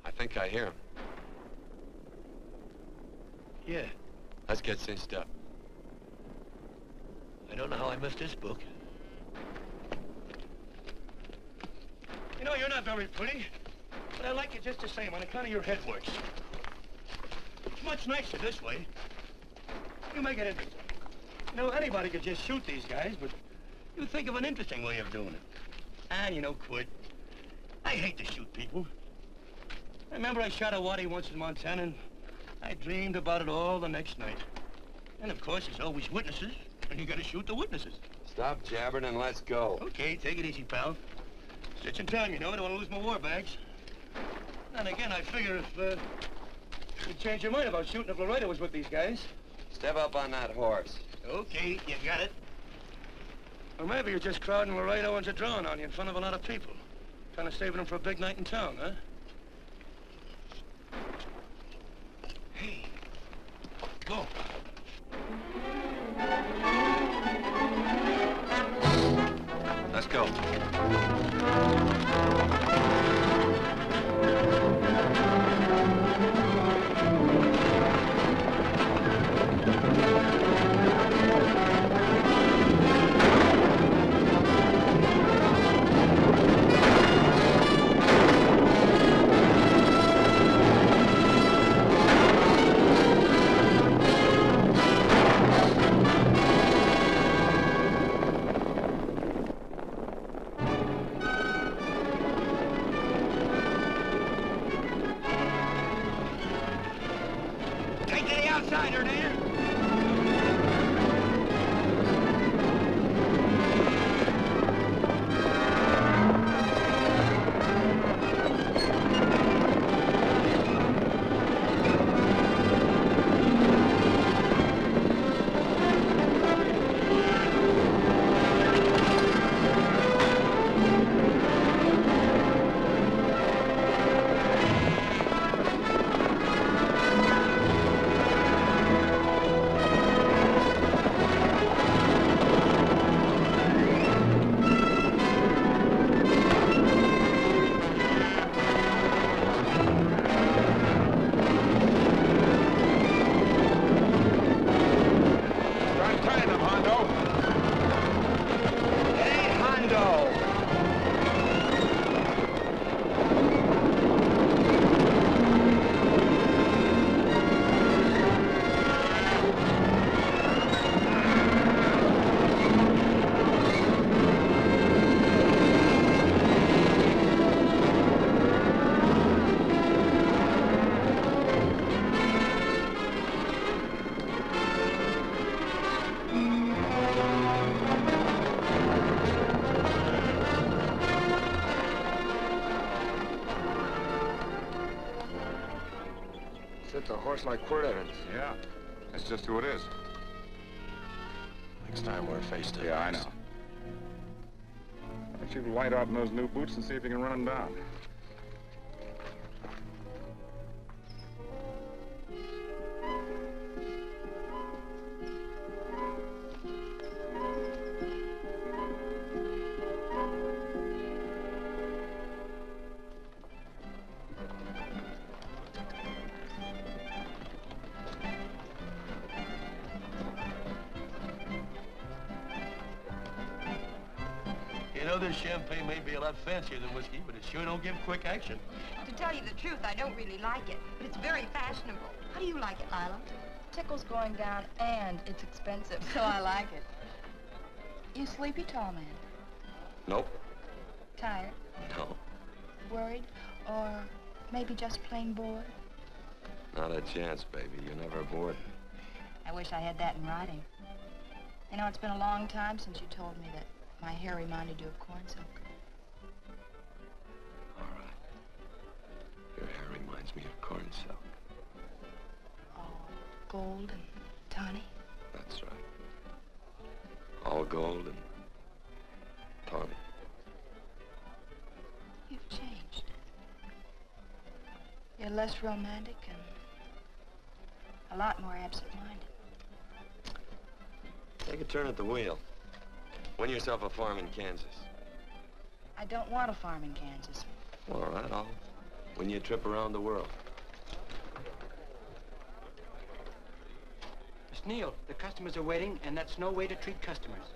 I think I hear him. Yeah, Let's get cinched up. I don't know how I missed this book. You know, you're not very pretty, but I like you just the same on account of your head works. It's much nicer this way. You make it interesting. You know, anybody could just shoot these guys, but you think of an interesting way of doing it. And you know, Quirt, I hate to shoot people. I remember I shot a waddy once in Montana, and I dreamed about it all the next night. And of course, there's always witnesses, and you gotta shoot the witnesses. Stop jabbering and let's go. Okay, take it easy, pal. Stitching time, you know. I don't want to lose my war bags. And again, I figure if you'd change your mind about shooting if Laredo was with these guys. Step up on that horse. Okay, you got it. Or maybe you're just crowding Laredo into drawing on you in front of a lot of people. Trying to save them for a big night in town, huh? Hey, go. Let's go. It's a horse like Quirt Evans. Yeah, that's just who it is. Next time we're face to face. Yeah, I know. Why don't you light out in those new boots and see if you can run them down? You know, this champagne may be a lot fancier than whiskey, but it sure don't give quick action. To tell you the truth, I don't really like it, but it's very fashionable. How do you like it, Lila? Tickle's going down and it's expensive, so I like it. You sleepy, tall man? Nope. Tired? No. Worried? Or maybe just plain bored? Not a chance, baby. You're never bored. I wish I had that in writing. You know, it's been a long time since you told me that my hair reminded you of corn silk. All right. Your hair reminds me of corn silk. All gold and tawny? That's right. All gold and tawny. You've changed. You're less romantic and a lot more absent-minded. Take a turn at the wheel. Win yourself a farm in Kansas. I don't want a farm in Kansas. All right, I'll win you a trip around the world. Miss Neal, the customers are waiting, and that's no way to treat customers.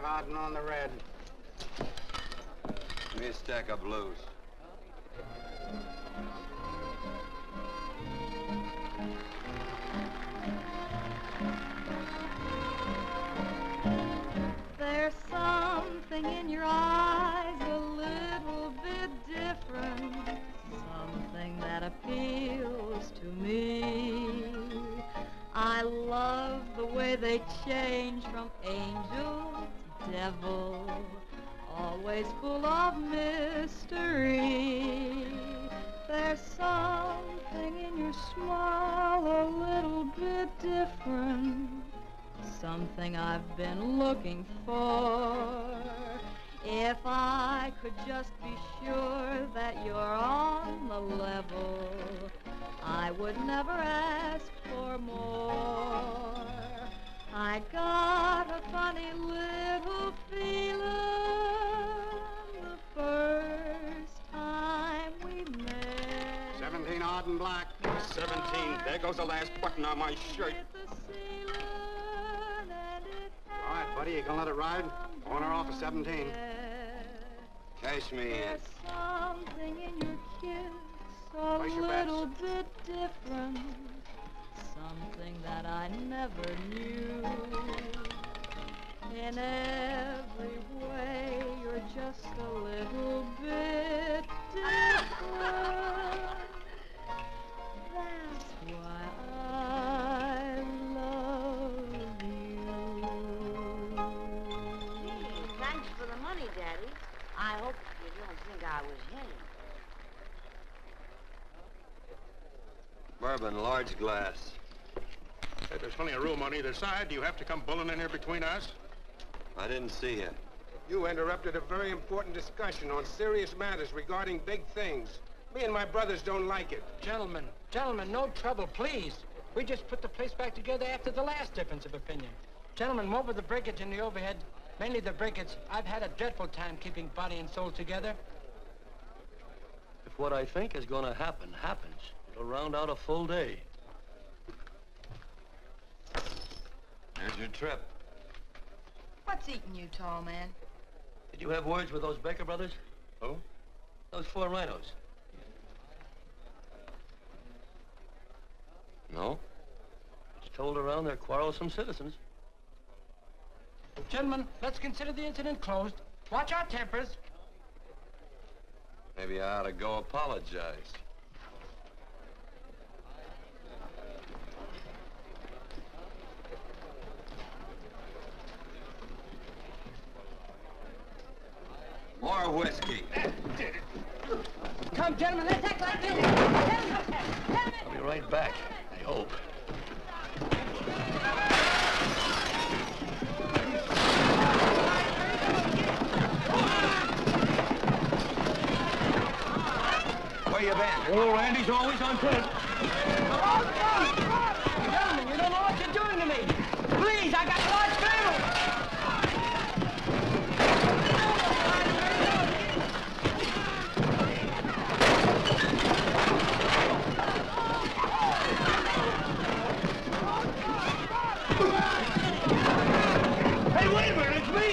Out and on the red. Give me a stack of blues. There's something in your eyes a little bit different, something that appeals to me. I love the way they change from angel to devil, always full of mystery. There's something in your smile a little bit different, something I've been looking for. If I could just be sure that you're on the level, I would never ask for more. I got a funny little feeling the first time we met. 17 odd and black. 17. There goes the last button on my shirt. All right, buddy, you gonna let it ride? On or off of 17. Cash me in. There's something in your kiss a Place your little bets. bit different, something that I never knew. In every way, you're just a little bit different. That's why I love you. Thanks for the money, Daddy. I hope you don't think I was hitting. Bourbon, large glass. If there's plenty of room on either side, do you have to come bulling in here between us? I didn't see you. You interrupted a very important discussion on serious matters regarding big things. Me and my brothers don't like it. Gentlemen, no trouble, please. We just put the place back together after the last difference of opinion. Gentlemen, what with the breakage and the overhead, mainly the breakage, I've had a dreadful time keeping body and soul together. If what I think is going to happen happens, it'll round out a full day. Here's your trip. What's eating you, tall man? Did you have words with those Baker brothers? Who? Those 4 rhinos. No? It's told around they're quarrelsome citizens. Gentlemen, let's consider the incident closed. Watch our tempers. Maybe I ought to go apologize. More whiskey. Come, gentlemen, let's act like this. I'll be right back, I hope. Where you been? Oh, Randy's always on foot. Gentlemen, you don't know what you're doing to me. Please, I got a large family. Hey, wait a minute, it's me!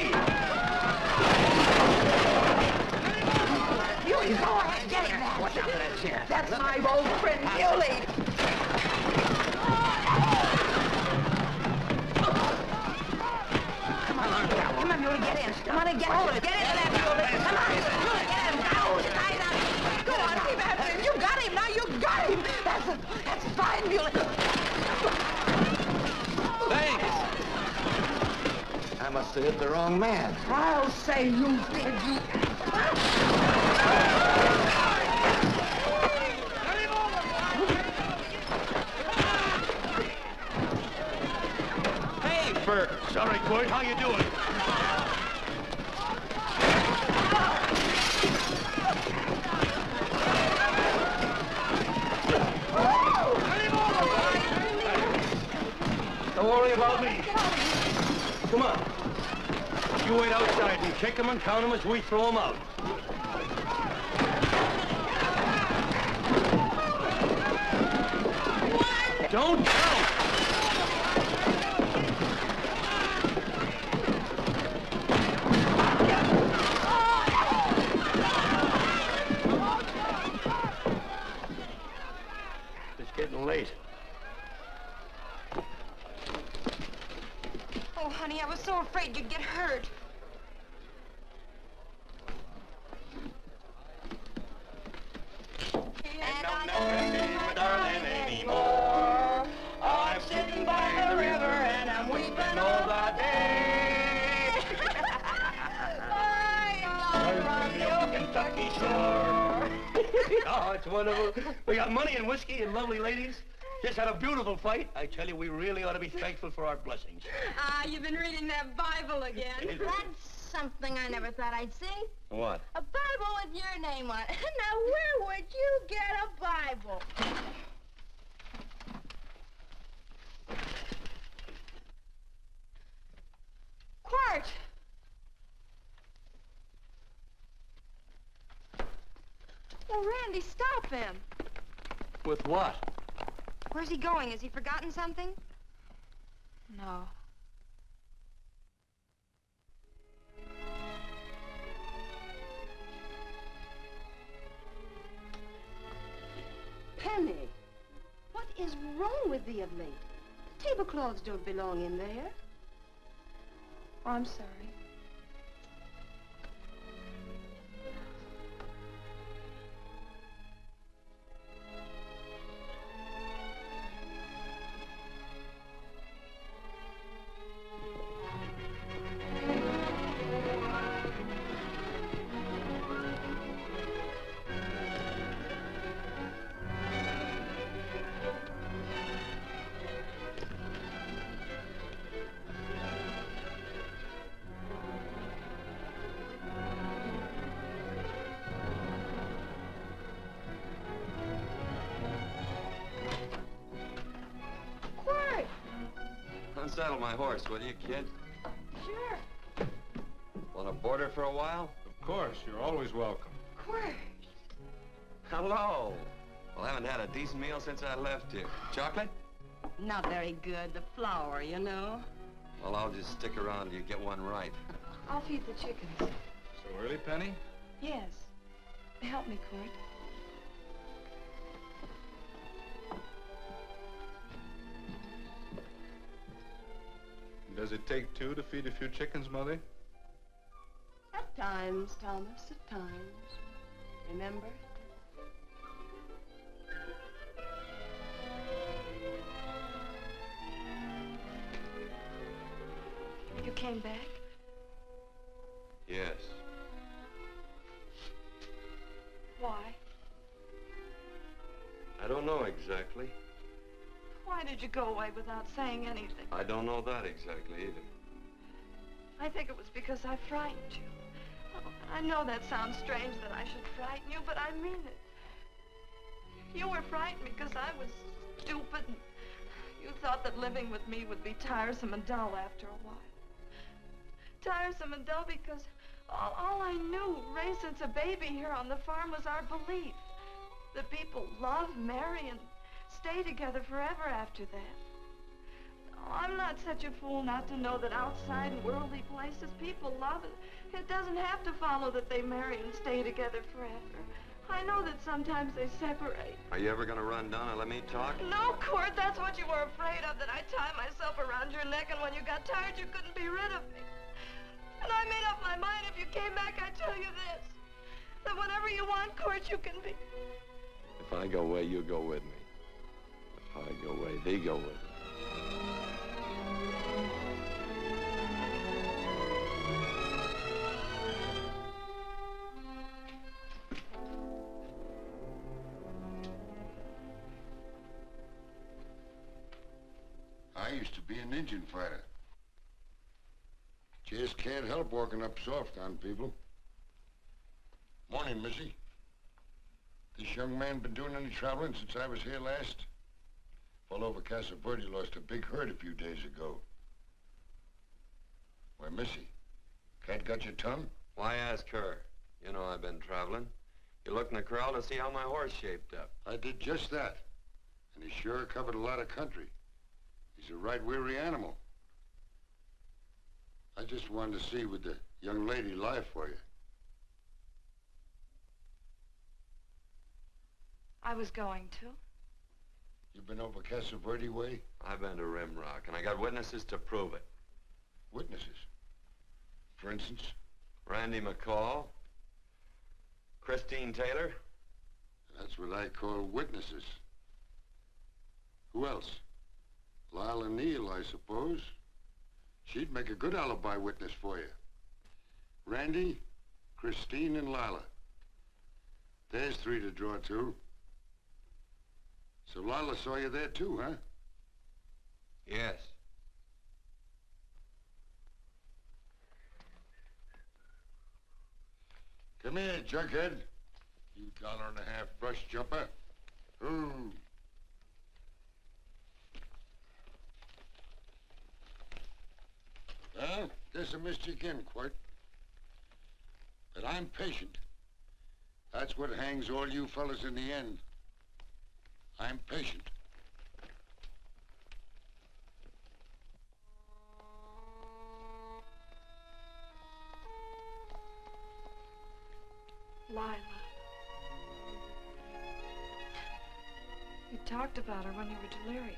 You go ahead, get him that. Watch out for that chair. That's my old friend, Muley. Come on, Muley, get in. Come on and get hold of it. Get into that, Muley. Come on, Muley, get him. Now, tie that. Go on, keep after him. You got him, now you got him. That's fine, Muley. Thanks. I must have hit the wrong man. I'll say you did, you... Hey, Bert. Sorry, Court, how you doing? Don't worry about me. Come on. You wait outside and check them and count them as we throw them out. Don't count! It's getting late. Oh, honey, I was so afraid you'd get hurt. And I'm not gonna see my darling anymore. I'm sitting by the river and I'm weeping all the day. From the old Kentucky shore. Oh, it's wonderful. We got money and whiskey and lovely ladies. Just had a beautiful fight. I tell you, we really ought to be thankful for our blessings. Ah, you've been reading that Bible again. That's something I never thought I'd see. What? A Bible with your name on it. Now, where would you get a Bible? Quart! Oh, Randy, stop him. With what? Where's he going? Has he forgotten something? No. Penny, what is wrong with thee of late? Tablecloths don't belong in there. Oh, I'm sorry. Unsaddle my horse, will you, kid? Sure. Want to board her for a while? Of course, you're always welcome. Quart. Hello. Well, I haven't had a decent meal since I left here. Chocolate? Not very good. The flour, you know. Well, I'll just stick around till you get one right. I'll feed the chickens. So early, Penny? Yes. Help me, Quart. Does it take two to feed a few chickens, Mother? At times, Thomas, at times. Remember? You came back? Yes. Why? I don't know exactly. Why did you go away without saying anything? I don't know that exactly either. I think it was because I frightened you. Oh, I know that sounds strange that I should frighten you, but I mean it. You were frightened because I was stupid, and you thought that living with me would be tiresome and dull after a while. Tiresome and dull because all I knew, raised since a baby here on the farm, was our belief that people love, marry, and stay together forever after that. Oh, I'm not such a fool not to know that outside in worldly places people love it. It doesn't have to follow that they marry and stay together forever. I know that sometimes they separate. Are you ever going to run down and let me talk? No, Court, that's what you were afraid of, that I'd tie myself around your neck, and when you got tired, you couldn't be rid of me. And I made up my mind, if you came back, I'd tell you this, that whatever you want, Court, you can be. If I go away, you go with me. If I go away, they go with me. I used to be an Indian fighter. Just can't help walking up soft on people. Morning, Missy. This young man been doing any traveling since I was here last? Fellow over Casa Verde lost a big herd a few days ago. Why, Missy, cat got your tongue? Why ask her? You know I've been traveling. You looked in the corral to see how my horse shaped up. I did just that. And he sure covered a lot of country. He's a right weary animal. I just wanted to see would the young lady lie for you. I was going to. You've been over Casa Verde way? I've been to Rimrock, and I got witnesses to prove it. Witnesses? For instance? Randy McCall, Christine Taylor. That's what I call witnesses. Who else? Lila Neal, I suppose. She'd make a good alibi witness for you. Randy, Christine, and Lila. There's three to draw to. So Lila saw you there too, huh? Yes. Come here, junkhead. You $1.50 brush jumper. Ooh. Well, guess I missed you again, Quart. But I'm patient. That's what hangs all you fellas in the end. I'm patient. Lila. You talked about her when you were delirious.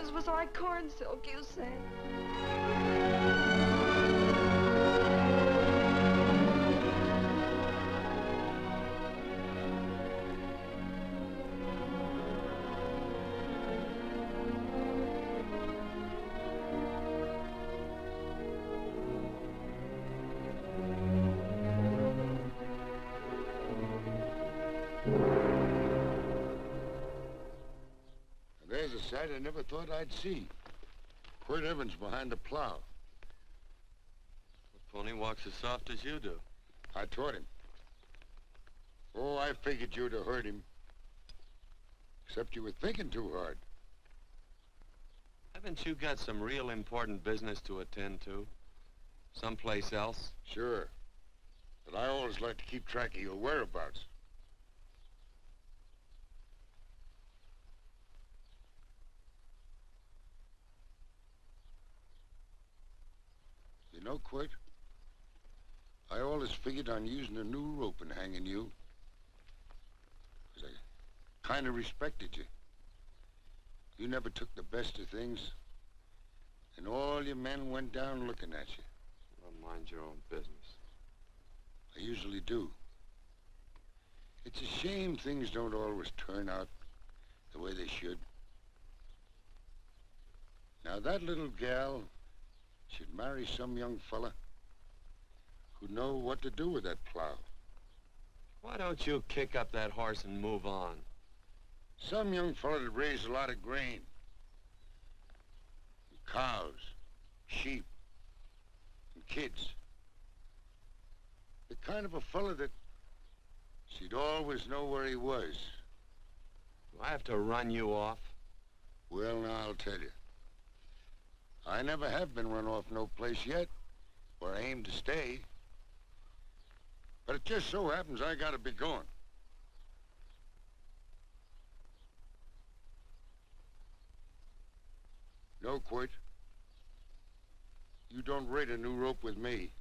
Hers was like corn silk, you say. There's a sight I never thought I'd see. Quirt Evans behind the plow. The pony walks as soft as you do. I taught him. Oh, I figured you'd have heard him. Except you were thinking too hard. Haven't you got some real important business to attend to? Someplace else? Sure. But I always like to keep track of your whereabouts. You know, Quirt, I always figured on using a new rope and hanging you. 'Cause I kind of respected you. You never took the best of things, and all your men went down looking at you. Well, mind your own business. I usually do. It's a shame things don't always turn out the way they should. Now, that little gal should marry some young fella who'd know what to do with that plow. Why don't you kick up that horse and move on? Some young fella that raised a lot of grain. And cows, sheep, and kids. The kind of a fella that she'd always know where he was. Do I have to run you off? Well, now, I'll tell you. I never have been run off no place yet where I aim to stay. But it just so happens I gotta be going. No, Quirt. You don't raid a new rope with me.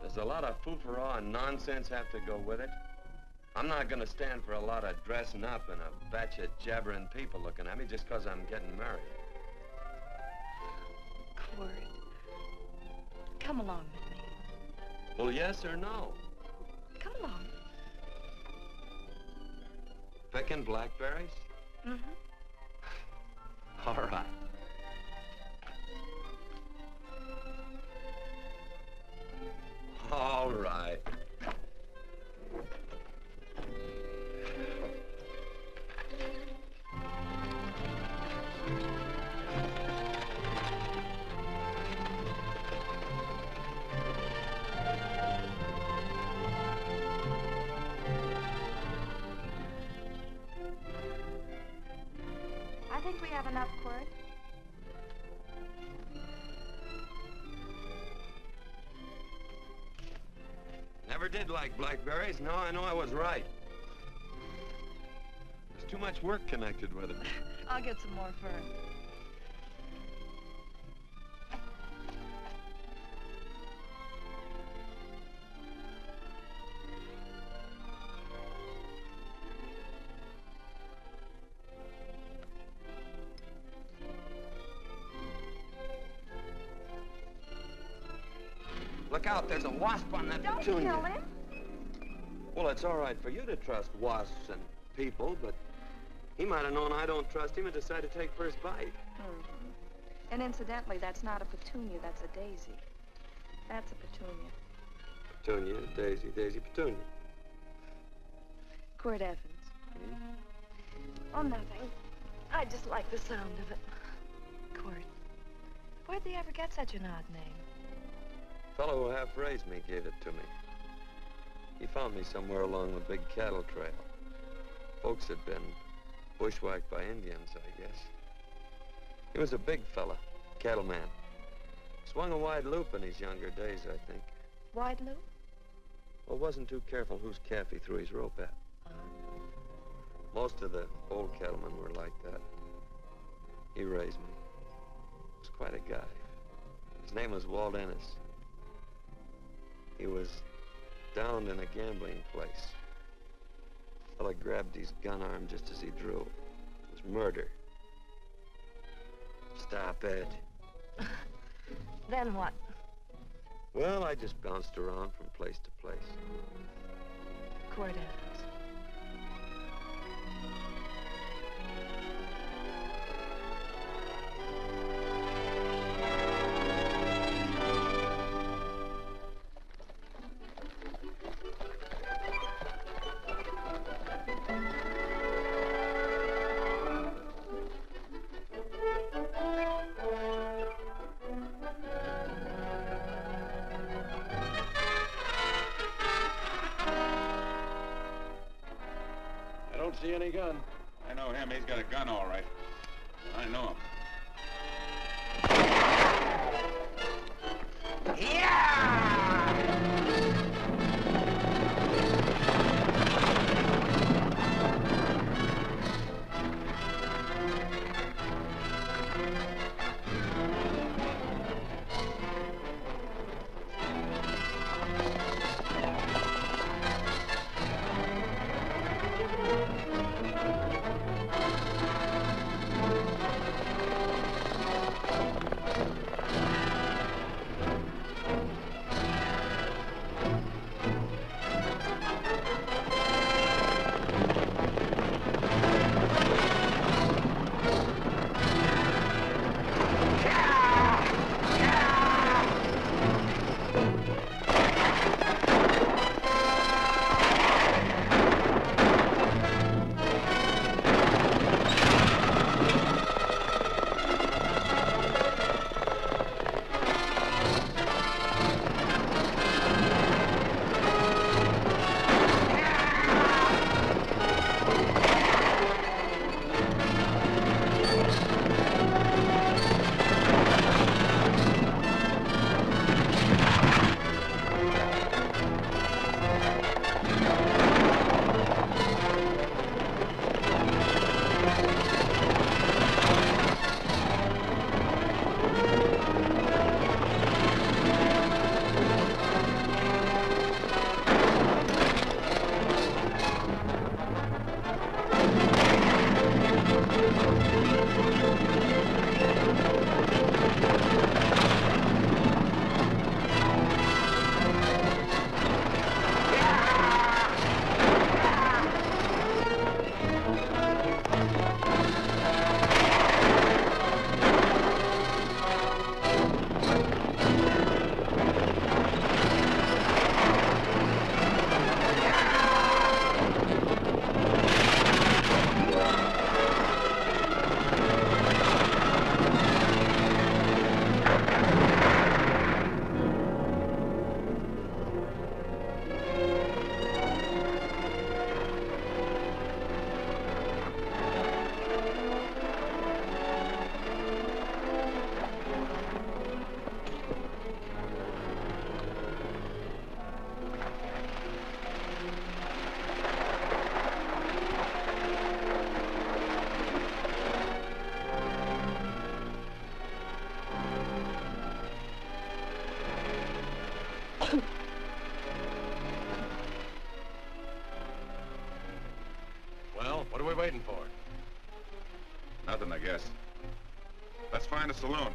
Does a lot of foo-for-all and nonsense have to go with it? I'm not gonna stand for a lot of dressing up and a batch of jabbering people looking at me just 'cause I'm getting married. Quirt, come along with me. Well, yes or no? Come along. Picking blackberries? Mm-hmm. All right. All right. I think we have enough, Quirt. Never did like blackberries. Now I know I was right. There's too much work connected with it. I'll get some more fern. Look out, there's a wasp on that Don't petunia. kill him. Well, it's all right for you to trust wasps and people, but he might have known I don't trust him and decided to take first bite. Mm-hmm. And incidentally, that's not a petunia, that's a daisy. That's a petunia. Petunia, daisy, daisy, petunia. Quirt Evans. Oh, nothing. I just like the sound of it. Quirt. Where'd they ever get such an odd name? The fellow who half-raised me gave it to me. He found me somewhere along the big cattle trail. Folks had been bushwhacked by Indians, I guess. He was a big fella, cattleman. Swung a wide loop in his younger days, I think. Wide loop? Well, wasn't too careful whose calf he threw his rope at. Most of the old cattlemen were like that. He raised me. He was quite a guy. His name was Walt Ennis. He was downed in a gambling place. A fella grabbed his gun arm just as he drew. It was murder. Stop it. Then what? Well, I just bounced around from place to place. Quirt Evans. See any gun? I know him. He's got a gun, all right. I know him. Well, what are we waiting for? Nothing, I guess. Let's find a saloon.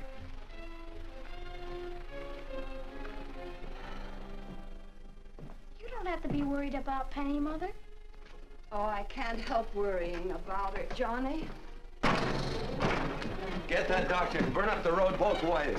You don't have to be worried about Penny, Mother. Oh, I can't help worrying about her, Johnny. Get that doctor and burn up the road both ways.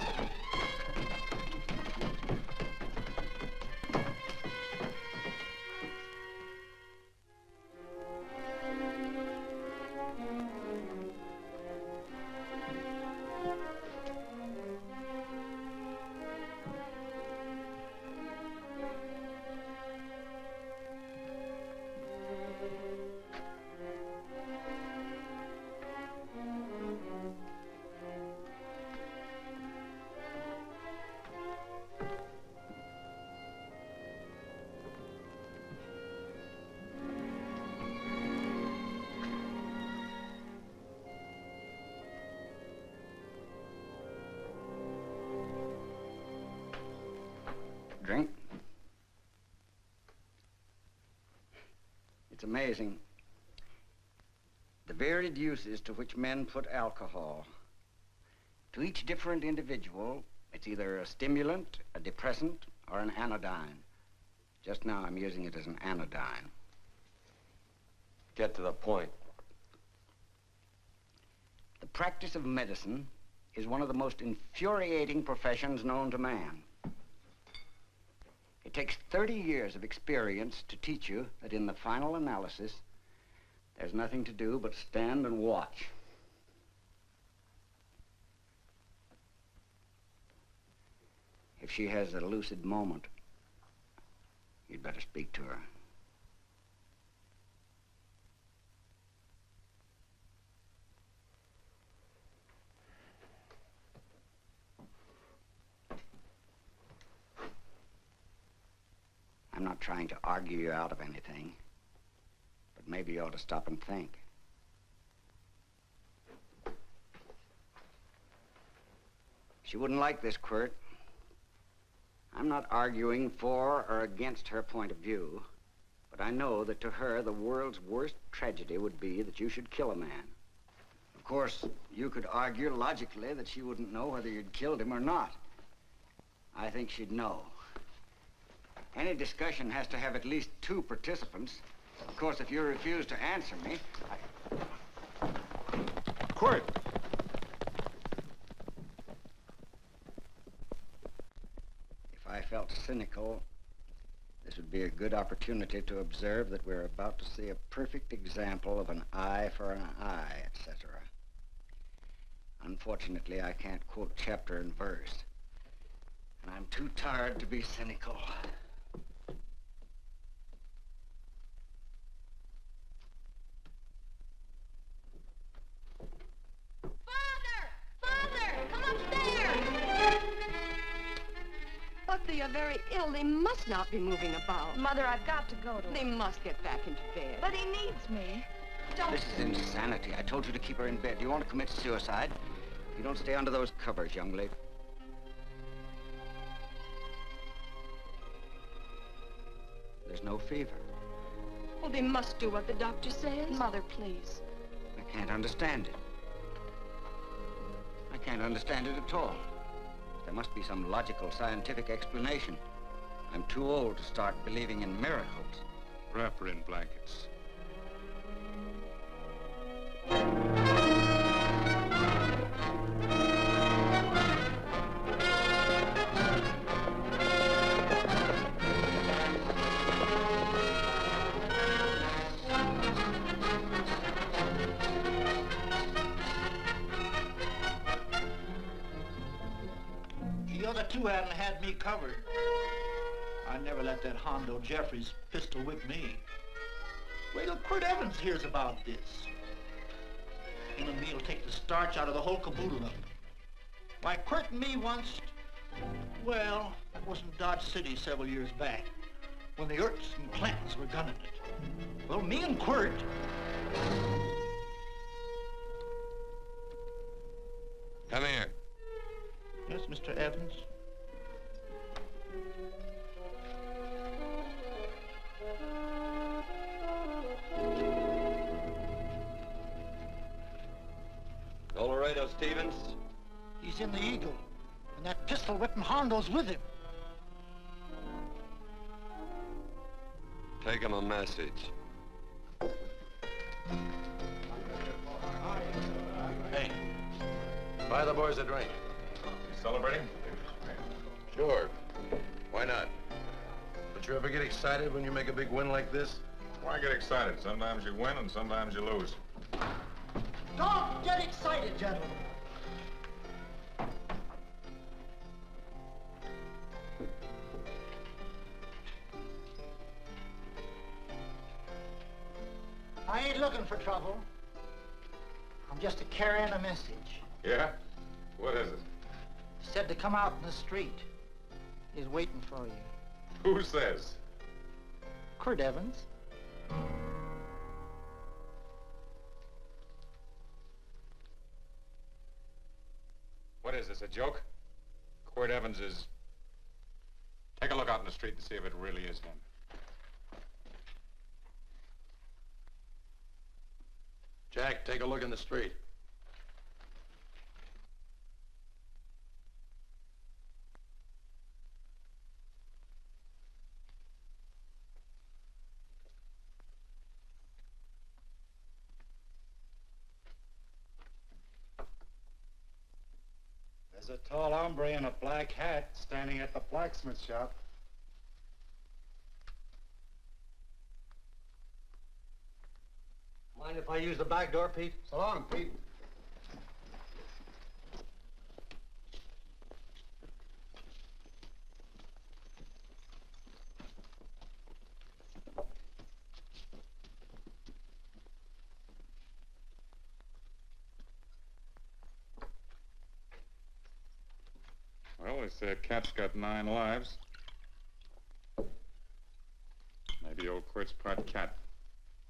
It's amazing. The varied uses to which men put alcohol. To each different individual, it's either a stimulant, a depressant, or an anodyne. Just now, I'm using it as an anodyne. Get to the point. The practice of medicine is one of the most infuriating professions known to man. It takes 30 years of experience to teach you that in the final analysis, there's nothing to do but stand and watch. If she has a lucid moment, you'd better speak to her. I'm not trying to argue you out of anything, but maybe you ought to stop and think. She wouldn't like this, Quirt. I'm not arguing for or against her point of view, but I know that to her, the world's worst tragedy would be that you should kill a man. Of course, you could argue logically that she wouldn't know whether you'd killed him or not. I think she'd know. Any discussion has to have at least 2 participants. Of course, if you refuse to answer me, Quirt! If I felt cynical, this would be a good opportunity to observe that we're about to see a perfect example of an eye for an eye, etc. Unfortunately, I can't quote chapter and verse, and I'm too tired to be cynical. But they are very ill. They must not be moving about. Mother, I've got to go to They must get back into bed. But he needs me. Don't. This is insanity. I told you to keep her in bed. Do you want to commit suicide? You don't stay under those covers, young lady. There's no fever. Well, they must do what the doctor says. Mother, please. I can't understand it. I can't understand it at all. There must be some logical, scientific explanation. I'm too old to start believing in miracles. Wrap her in blankets. The other 2 hadn't had me covered. I never let that Hondo Jeffries pistol whip me. Wait till Quirt Evans hears about this. Him and me'll take the starch out of the whole caboodle of it. Why, Quirt and me once, well, that was in Dodge City several years back, when the Erts and Clantons were gunning it. Well, me and Quirt... Come here. Yes, Mr. Evans? Colorado Stevens? He's in the Eagle, and that pistol whipping Hondo's with him. Take him a message. Hey, buy the boys a drink. You celebrating? Sure. Why not? Don't you ever get excited when you make a big win like this? Why get excited? Sometimes you win and sometimes you lose. Don't get excited, gentlemen. I ain't looking for trouble. I'm just carrying a message. Yeah? What is it? Said to come out in the street. He's waiting for you. Who says? Quirt Evans. What is this, a joke? Quirt Evans is... Take a look out in the street and see if it really is him. Jack, take a look in the street. There's a tall hombre in a black hat standing at the blacksmith shop. Mind if I use the back door, Pete? So long, Pete. Well, they say a cat's got 9 lives. Maybe old Quirt's part cat.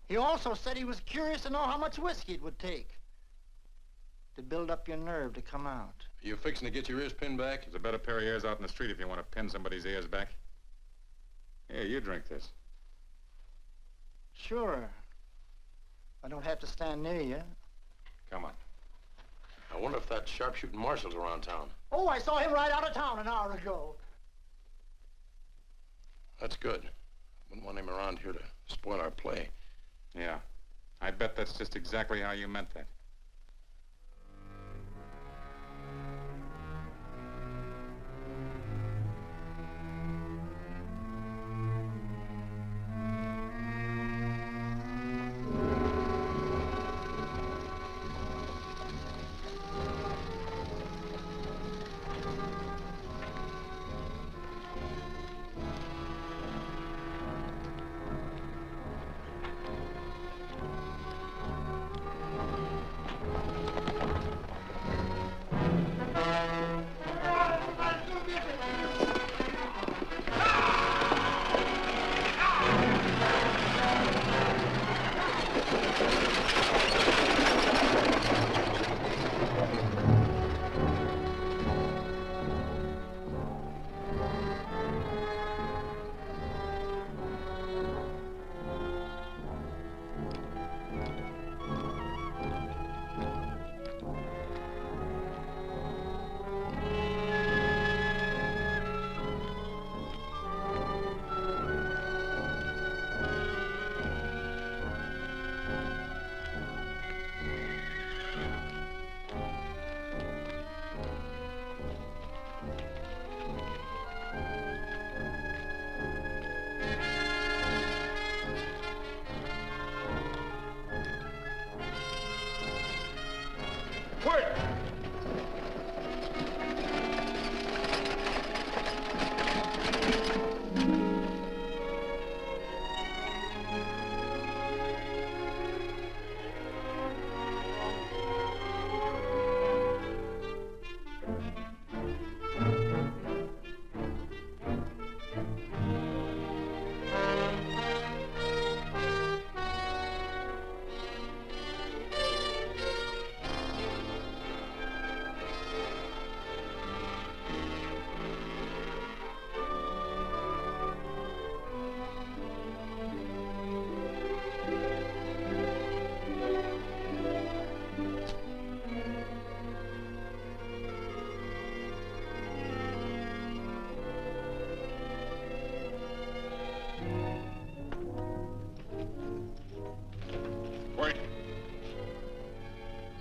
He also said he was curious to know how much whiskey it would take to build up your nerve to come out. Are you fixing to get your ears pinned back? There's a better pair of ears out in the street if you want to pin somebody's ears back. Here, you drink this. Sure. I don't have to stand near you. Come on. I wonder if that sharpshooting marshal's around town. Oh, I saw him ride out of town an hour ago. That's good. Wouldn't want him around here to spoil our play. Yeah. I bet that's just exactly how you meant that.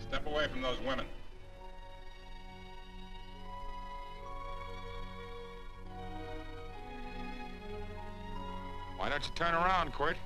Step away from those women. Why don't you turn around, Quirt?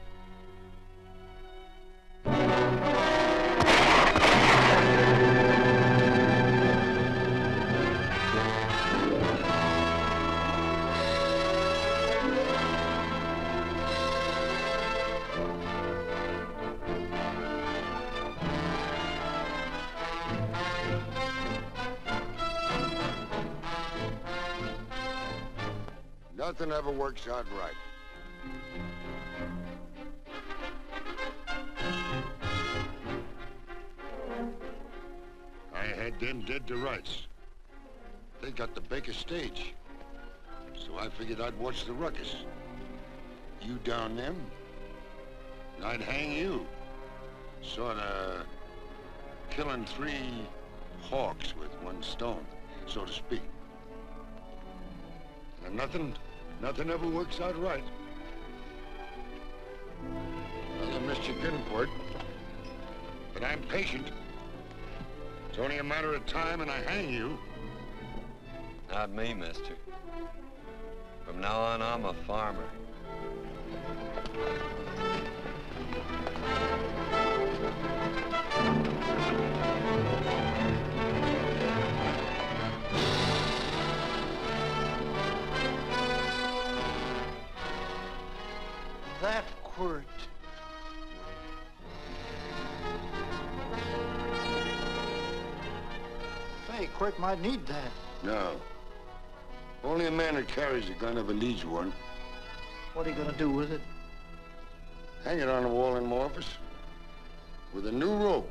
Nothing ever works out right. I had them dead to rights. They got the Baker stage. So I figured I'd watch the ruckus. You down them, and I'd hang you. Sorta killing 3 hawks with 1 stone, so to speak. And nothing ever works out right. Well, I missed your getting for it, but I'm patient. It's only a matter of time and I hang you. Not me, mister. From now on, I'm a farmer. That quirt. Say, Quirt might need that. No. Only a man who carries a gun ever needs one. What are you gonna do with it? Hang it on the wall in my office with a new rope.